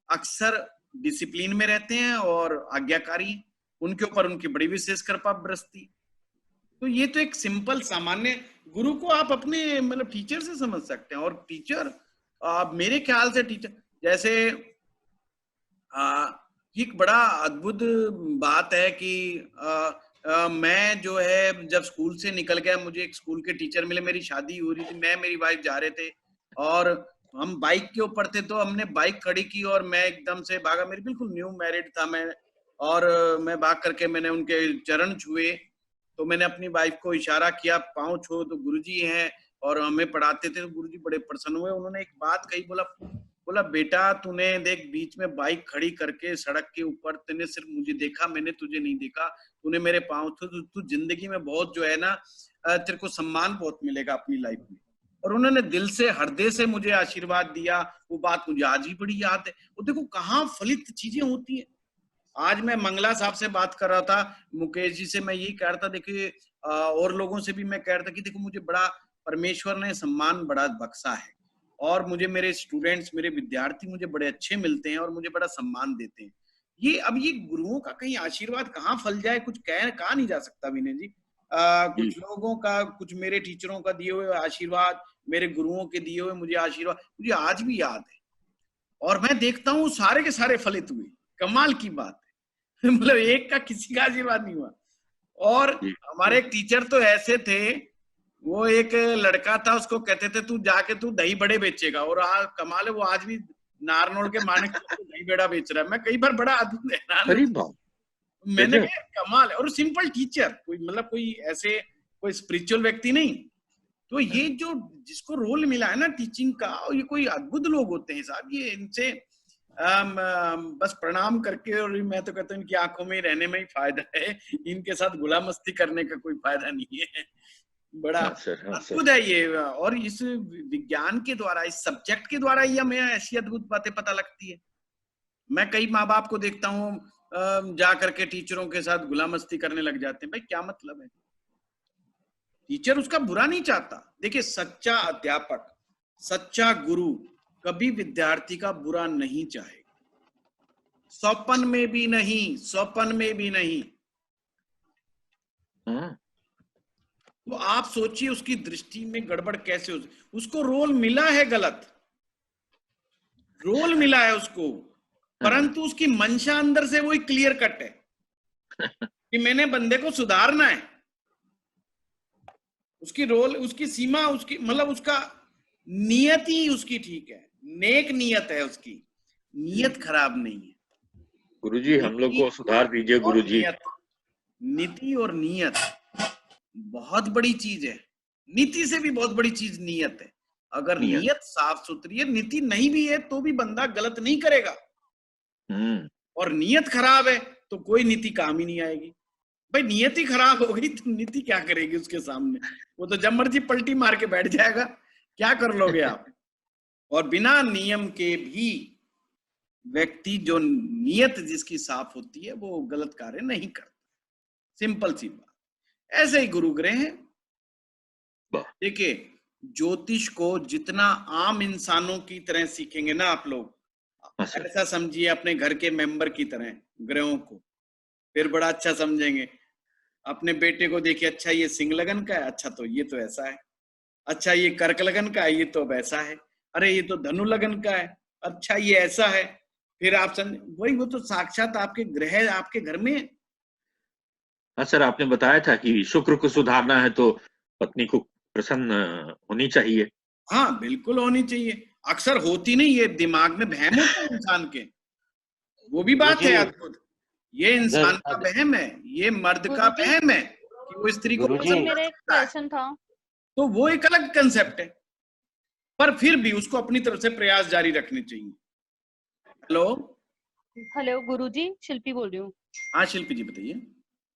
A: अक्सर डिसिप्लिन में रहते हैं और आज्ञाकारी, उनके ऊपर उनकी बड़ी विशेष कृपा बरसती। तो ये तो एक सिंपल सामान्य गुरु को आप अपने मतलब टीचर से समझ सकते हैं। और टीचर मेरे ख्याल से टीचर जैसे एक बड़ा अद्भुत बात है कि मैं जो है जब स्कूल से निकल गया, मुझे एक स्कूल के टीचर मिले, मेरी शादी हो रही थी, मैं मेरी वाइफ जा रहे थे और हम बाइक के ऊपर थे। तो हमने बाइक खड़ी की और मैं एकदम से भागा, मेरी बिल्कुल न्यू मैरिड था मैं, और मैं भाग करके मैंने उनके चरण छुए। तो मैंने अपनी वाइफ को इशारा किया पाँव छुओ, तो गुरुजी हैं और हमें पढ़ाते थे। तो गुरुजी बड़े प्रसन्न हुए, उन्होंने एक बात कही, बोला बेटा तूने देख बीच में बाइक खड़ी करके सड़क के ऊपर तूने सिर्फ मुझे देखा, मैंने तुझे नहीं देखा, तूने मेरे पाँव छुए, तू जिंदगी में बहुत जो है ना तेरे को सम्मान बहुत मिलेगा अपनी लाइफ में। और उन्होंने दिल से हृदय से मुझे आशीर्वाद दिया। वो बात मुझे आज भी बड़ी याद है। वो देखो कहाँ फलित चीजें होती हैं। आज मैं मंगला साहब से बात कर रहा था, मुकेश जी से मैं यही कह रहा था, देखिए और लोगों से भी मैं कह रहा था कि देखो मुझे बड़ा परमेश्वर ने सम्मान बड़ा बख्शा है और मुझे मेरे स्टूडेंट्स, मेरे विद्यार्थी मुझे बड़े अच्छे मिलते हैं और मुझे बड़ा सम्मान देते हैं। ये अब ये गुरुओं का कहीं आशीर्वाद कहाँ फल जाए कुछ कहा नहीं जा सकता विनय जी। कुछ लोगों का, कुछ मेरे टीचरों का दिए हुए आशीर्वाद, मेरे गुरुओं के दिए हुए मुझे आशीर्वाद मुझे आज भी याद है और मैं देखता हूँ सारे के सारे फलित हुए। कमाल की बात है मतलब एक का किसी का आशीर्वाद नहीं हुआ। और हमारे एक टीचर तो ऐसे थे, वो एक लड़का था, उसको कहते थे तू जाके तू दही बड़े बेचेगा, और कमाल है वो आज भी नारनौल के मानक दही बड़ा बेच रहा है। मैं कई बार बड़ा अद्भुत है, मैंने कहा कमाल है। और सिंपल टीचर, कोई मतलब कोई ऐसे कोई स्पिरिचुअल व्यक्ति नहीं। तो ये जो जिसको रोल मिला है ना टीचिंग का, ये कोई अद्भुत लोग होते हैं साहब। ये इनसे बस प्रणाम करके, और मैं तो कहता हूँ इनकी आंखों में रहने में ही फायदा है, इनके साथ गुला मस्ती करने का कोई फायदा नहीं है। बड़ा अद्भुत है ये। और इस विज्ञान के द्वारा, इस सब्जेक्ट के द्वारा ही हमें ऐसी अद्भुत बातें पता लगती है। मैं कई माँ बाप को देखता हूँ जा करके टीचरों के साथ गुला मस्ती करने लग जाते हैं। भाई क्या मतलब है? टीचर उसका बुरा नहीं चाहता। देखिए सच्चा अध्यापक, सच्चा गुरु कभी विद्यार्थी का बुरा नहीं चाहेगा, स्वप्न में भी नहीं, स्वप्न में भी नहीं। तो आप सोचिए उसकी दृष्टि में गड़बड़ कैसे हो। उसको रोल मिला है, गलत रोल मिला है उसको, परंतु उसकी मंशा अंदर से वही क्लियर कट है कि मैंने बंदे को सुधारना है। उसकी रोल, उसकी सीमा, उसकी मतलब उसका नियत ही उसकी ठीक है, नेक नियत है, उसकी नियत खराब नहीं है।
G: गुरुजी हम लोग को सुधार दीजिए गुरुजी।
A: नीति और नियत बहुत बड़ी चीज है। नीति से भी बहुत बड़ी चीज नियत है। अगर नियत साफ सुथरी है, नीति नहीं भी है तो भी बंदा गलत नहीं करेगा। और नियत खराब है तो कोई नीति काम ही नहीं आएगी। भाई नियत ही खराब हो गई तो नीति क्या करेगी उसके सामने? वो तो जब मर्जी पलटी मार के बैठ जाएगा, क्या कर लोगे आप? और बिना नियम के भी व्यक्ति, जो नियत जिसकी साफ होती है, वो गलत कार्य नहीं करता। सिंपल सी बात। ऐसे ही गुरु ग्रह हैं। देखिए ज्योतिष को जितना आम इंसानों की तरह सीखेंगे ना आप लोग, ऐसा समझिए अपने घर के मेंबर की तरह ग्रहों को, फिर बड़ा अच्छा समझेंगे। अपने बेटे को देखिए, अच्छा ये सिंह लगन का है, अच्छा तो ये तो ऐसा है, अच्छा ये कर्क लगन का है, ये तो वैसा है, अरे ये तो धनु लगन का है, अच्छा ये ऐसा है। फिर आप वही, वो तो साक्षात आपके ग्रह आपके घर में।
G: हाँ सर, आपने बताया था कि शुक्र को सुधारना है तो पत्नी को प्रसन्न होनी चाहिए।
A: हाँ बिल्कुल होनी चाहिए। अक्सर होती नहीं, ये दिमाग में वहम होता है इंसान के, वो भी बात है अद्भुत। ये इंसान का वहम है, ये मर्द का वहम है कि वो स्त्री को
P: मेरा एक क्वेश्चन था,
A: तो वो एक अलग कंसेप्ट है, पर फिर भी उसको अपनी तरफ से प्रयास जारी रखने चाहिए। हेलो
P: गुरुजी, शिल्पी बोल रही हूँ।
A: हाँ शिल्पी जी बताइए।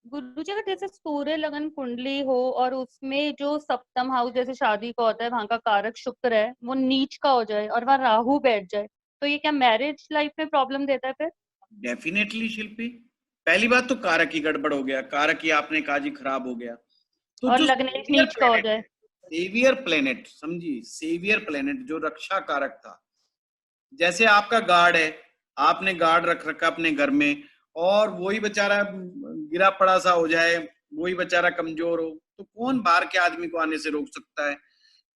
B: गुरुजी अगर जैसे सूर्य लगन कुंडली हो और उसमें जो सप्तम हाउस जैसे शादी का होता है वहां का कारक शुक्र है वो नीच का हो जाए और वहां राहु बैठ जाए तो ये क्या मैरिज लाइफ में प्रॉब्लम देता है फिर?
A: डेफिनेटली शिल्पी, पहली बात तो कारक ही गड़बड़ हो गया, कारक ही आपने कहा जी खराब हो गया। तो
B: और
A: जो
B: लग्नेश नीच का हो जाए,
A: सेवियर प्लेनेट, समझिए सेवियर प्लेनेट जो रक्षा कारक था, जैसे आपका गार्ड है, आपने गार्ड रख रखा अपने घर में और वही बेचारा गिरा पड़ा सा हो जाए, वही बेचारा कमजोर हो, तो कौन बाहर के आदमी को आने से रोक सकता है?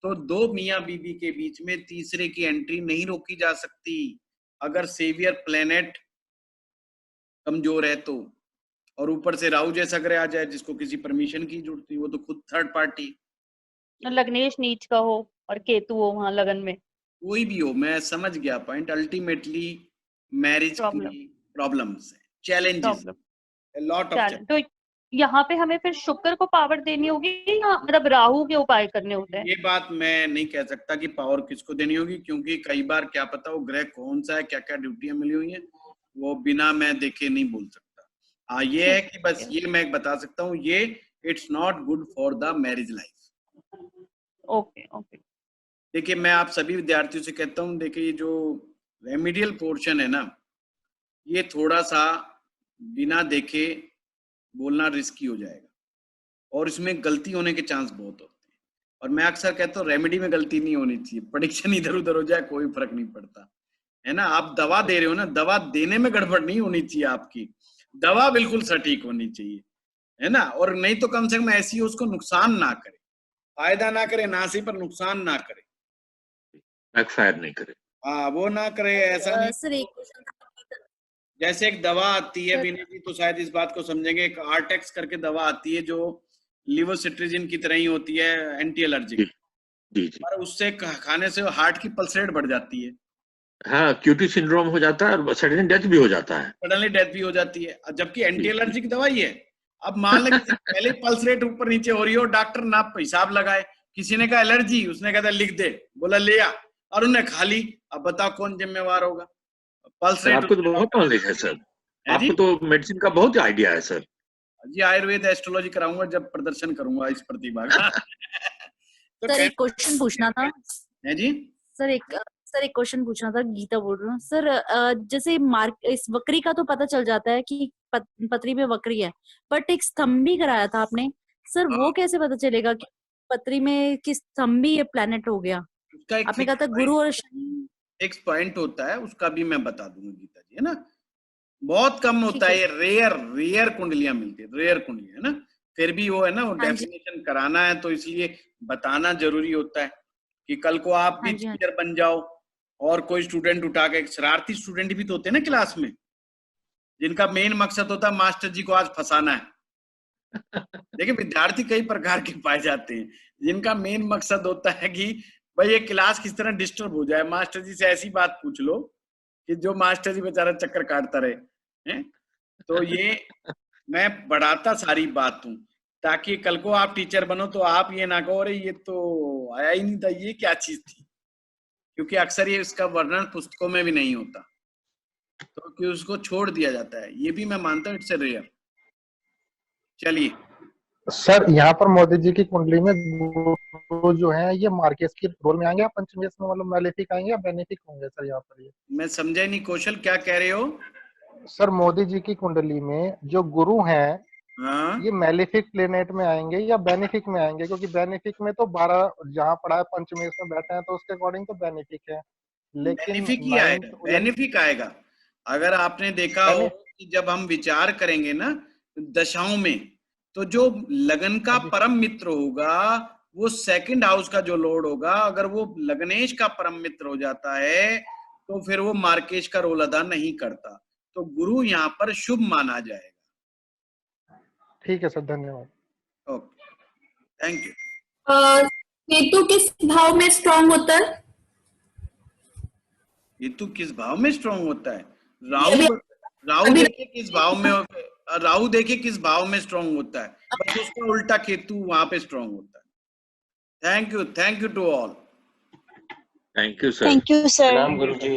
A: तो दो मियां बीबी के बीच में तीसरे की एंट्री नहीं रोकी जा सकती अगर सेवियर प्लेनेट कमजोर है तो। और ऊपर से राहु जैसा ग्रह आ जाए जिसको किसी परमिशन की जरूरत नहीं, वो तो खुद थर्ड पार्टी।
B: लग्नेश नीच का हो और केतु हो वहां लगन में,
A: कोई भी हो, मैं समझ गया पॉइंट। अल्टीमेटली मैरिज की प्रॉब्लम्स है, चैलेंजेस, लॉट ऑफ चैलेंज।
B: तो यहाँ पे हमें फिर शुक्र को पावर देनी होगी या मतलब राहु के उपाय करने होते हैं?
A: ये बात मैं नहीं कह सकता कि पावर किसको देनी होगी, क्योंकि कई बार क्या पता वो ग्रह कौन सा है, क्या क्या ड्यूटियां मिली हुई हैं, वो बिना मैं देखे नहीं बोल सकता। हाँ ये है कि बस ये मैं बता सकता हूँ, ये it's not good for the marriage life.
B: Okay okay.
A: देखिए मैं आप सभी विद्यार्थियों से कहता हूँ, देखिए ये जो रेमिडियल पोर्शन है ना, ये थोड़ा सा बिना देखे बोलना रिस्की हो जाएगा और इसमें गलती होने के चांस बहुत होते हैं। और मैं अक्सर कहता हूँ रेमेडी में गलती नहीं होनी चाहिए, प्रेडिक्शन इधर उधर हो जाए कोई फर्क नहीं पड़ता, है ना। आप दवा दे रहे हो ना, दवा देने में गड़बड़ नहीं होनी चाहिए, आपकी दवा बिल्कुल सटीक होनी चाहिए, है ना। और नहीं तो कम से कम ऐसी हो उसको नुकसान ना करे, फायदा ना करे नासी पर नुकसान ना करे,
G: बैकफायर नहीं करे,
A: हाँ वो ना करे। ऐसा नहीं जैसे एक दवा आती है विनय जी, तो शायद इस बात को समझेंगे, एक आर्टेक्स करके दवा आती है जो लिवोसिट्रिजिन की तरह ही होती है, एंटी एलर्जिक, पर उससे खाने से हार्ट की पल्स रेट बढ़ जाती है,
G: हाँ क्यूटी सिंड्रोम हो जाता है और सडन डेथ भी हो जाता है,
A: सडनली डेथ भी हो जाती है, जबकि एंटी एलर्जिक दवाई है। अब मान लें पहले पल्स रेट ऊपर नीचे हो रही है और डॉक्टर ना हिसाब लगाए, किसी ने कहा एलर्जी, उसने कहा लिख दे, बोला ले आ, और उन्हें खा ली। अब बताओ कौन जिम्मेवार होगा? Pulse rate.
G: आपको तो बहुत नॉलेज है सर, आपको तो मेडिसिन का बहुत आइडिया है सर।
A: जी आयुर्वेद एस्ट्रोलॉजी कराऊंगा जब प्रदर्शन करूंगा इस प्रतिभा का।
P: तो सर एक क्वेश्चन पूछना था।
A: है जी
P: सर एक क्वेश्चन पूछना था, गीता बोल रहा हूँ सर। जैसे इस वक्री का तो पता चल जाता है कि पत्री में वक्री है, बट एक स्तंभी कराया था आपने सर, वो कैसे पता चलेगा कि पत्री में किस स्तंभी ये प्लैनेट हो गया? आपने कहा था गुरु और शनि
A: एक पॉइंट होता है, उसका भी मैं बता दूंगा गीता जी, है ना। बहुत कम होता है, रेयर कुंडलियां मिलती है, रेयर कुंडलियां, है ना। फिर भी वो है ना, वो डेफिनेशन कराना है तो इसलिए बताना जरूरी होता है कि कल को आप भी टीचर बन जाओ और कोई स्टूडेंट उठा के, शरारती स्टूडेंट भी तो होते हैं ना क्लास में, जिनका मेन मकसद होता है मास्टर जी को आज फंसाना है। देखिए विद्यार्थी कई प्रकार के पाए जाते हैं, जिनका मेन मकसद होता है कि भाई ये क्लास किस तरह डिस्टर्ब हो जाए, मास्टर जी से ऐसी बात पूछ लो कि जो मास्टर जी बेचारा चक्कर काटता रहे, हैं? तो ये मैं बढ़ाता सारी बात हूँ ताकि कल को आप टीचर बनो तो आप ये ना कहो अरे ये तो आया ही नहीं था, ये क्या चीज थी, क्योंकि अक्सर ये इसका वर्णन पुस्तकों में भी नहीं होता, तो कि उसको छोड़ दिया जाता है, ये भी मैं मानता हूँ इट्स रेयर। चलिए
L: सर, यहाँ पर मोदी जी की कुंडली में गुरु जो है ये मार्केस की रोल में आएंगे या पंचमेश में, मतलब मैलेफिक आएंगे या बेनिफिक होंगे सर? यहाँ पर ये
A: मैं समझा नहीं कौशल, क्या कह रहे हो?
L: सर मोदी जी की कुंडली में जो गुरु हैं,
A: हाँ?
L: ये मैलेफिक प्लेनेट में आएंगे या बेनिफिक में आएंगे? क्योंकि बेनिफिक में तो 12 जहाँ पड़ा है पंचमेश में बैठे हैं तो उसके अकॉर्डिंग तो बेनिफिक है, लेकिन
A: बेनिफिक ही आएगा, बेनिफिक आएगा। अगर आपने देखा हो कि जब हम विचार करेंगे ना दशाओं में, तो जो लगन का परम मित्र होगा वो सेकंड हाउस का जो लॉर्ड होगा, अगर वो लग्नेश का परम मित्र हो जाता है तो फिर वो मार्केश का रोल अदा नहीं करता, तो गुरु यहाँ पर शुभ माना जाएगा।
L: ठीक है सर, धन्यवाद।
A: Okay thank you.
M: केतु किस भाव में स्ट्रॉन्ग होता है?
A: केतु किस भाव में स्ट्रॉन्ग होता है? राहु देखिए किस भाव में, राहु देखिए किस भाव में स्ट्रॉन्ग होता है, बस उसका उल्टा केतु वहां पे स्ट्रॉन्ग होता है। Thank you to all.
G: Thank you sir.
J: प्रणाम गुरुजी।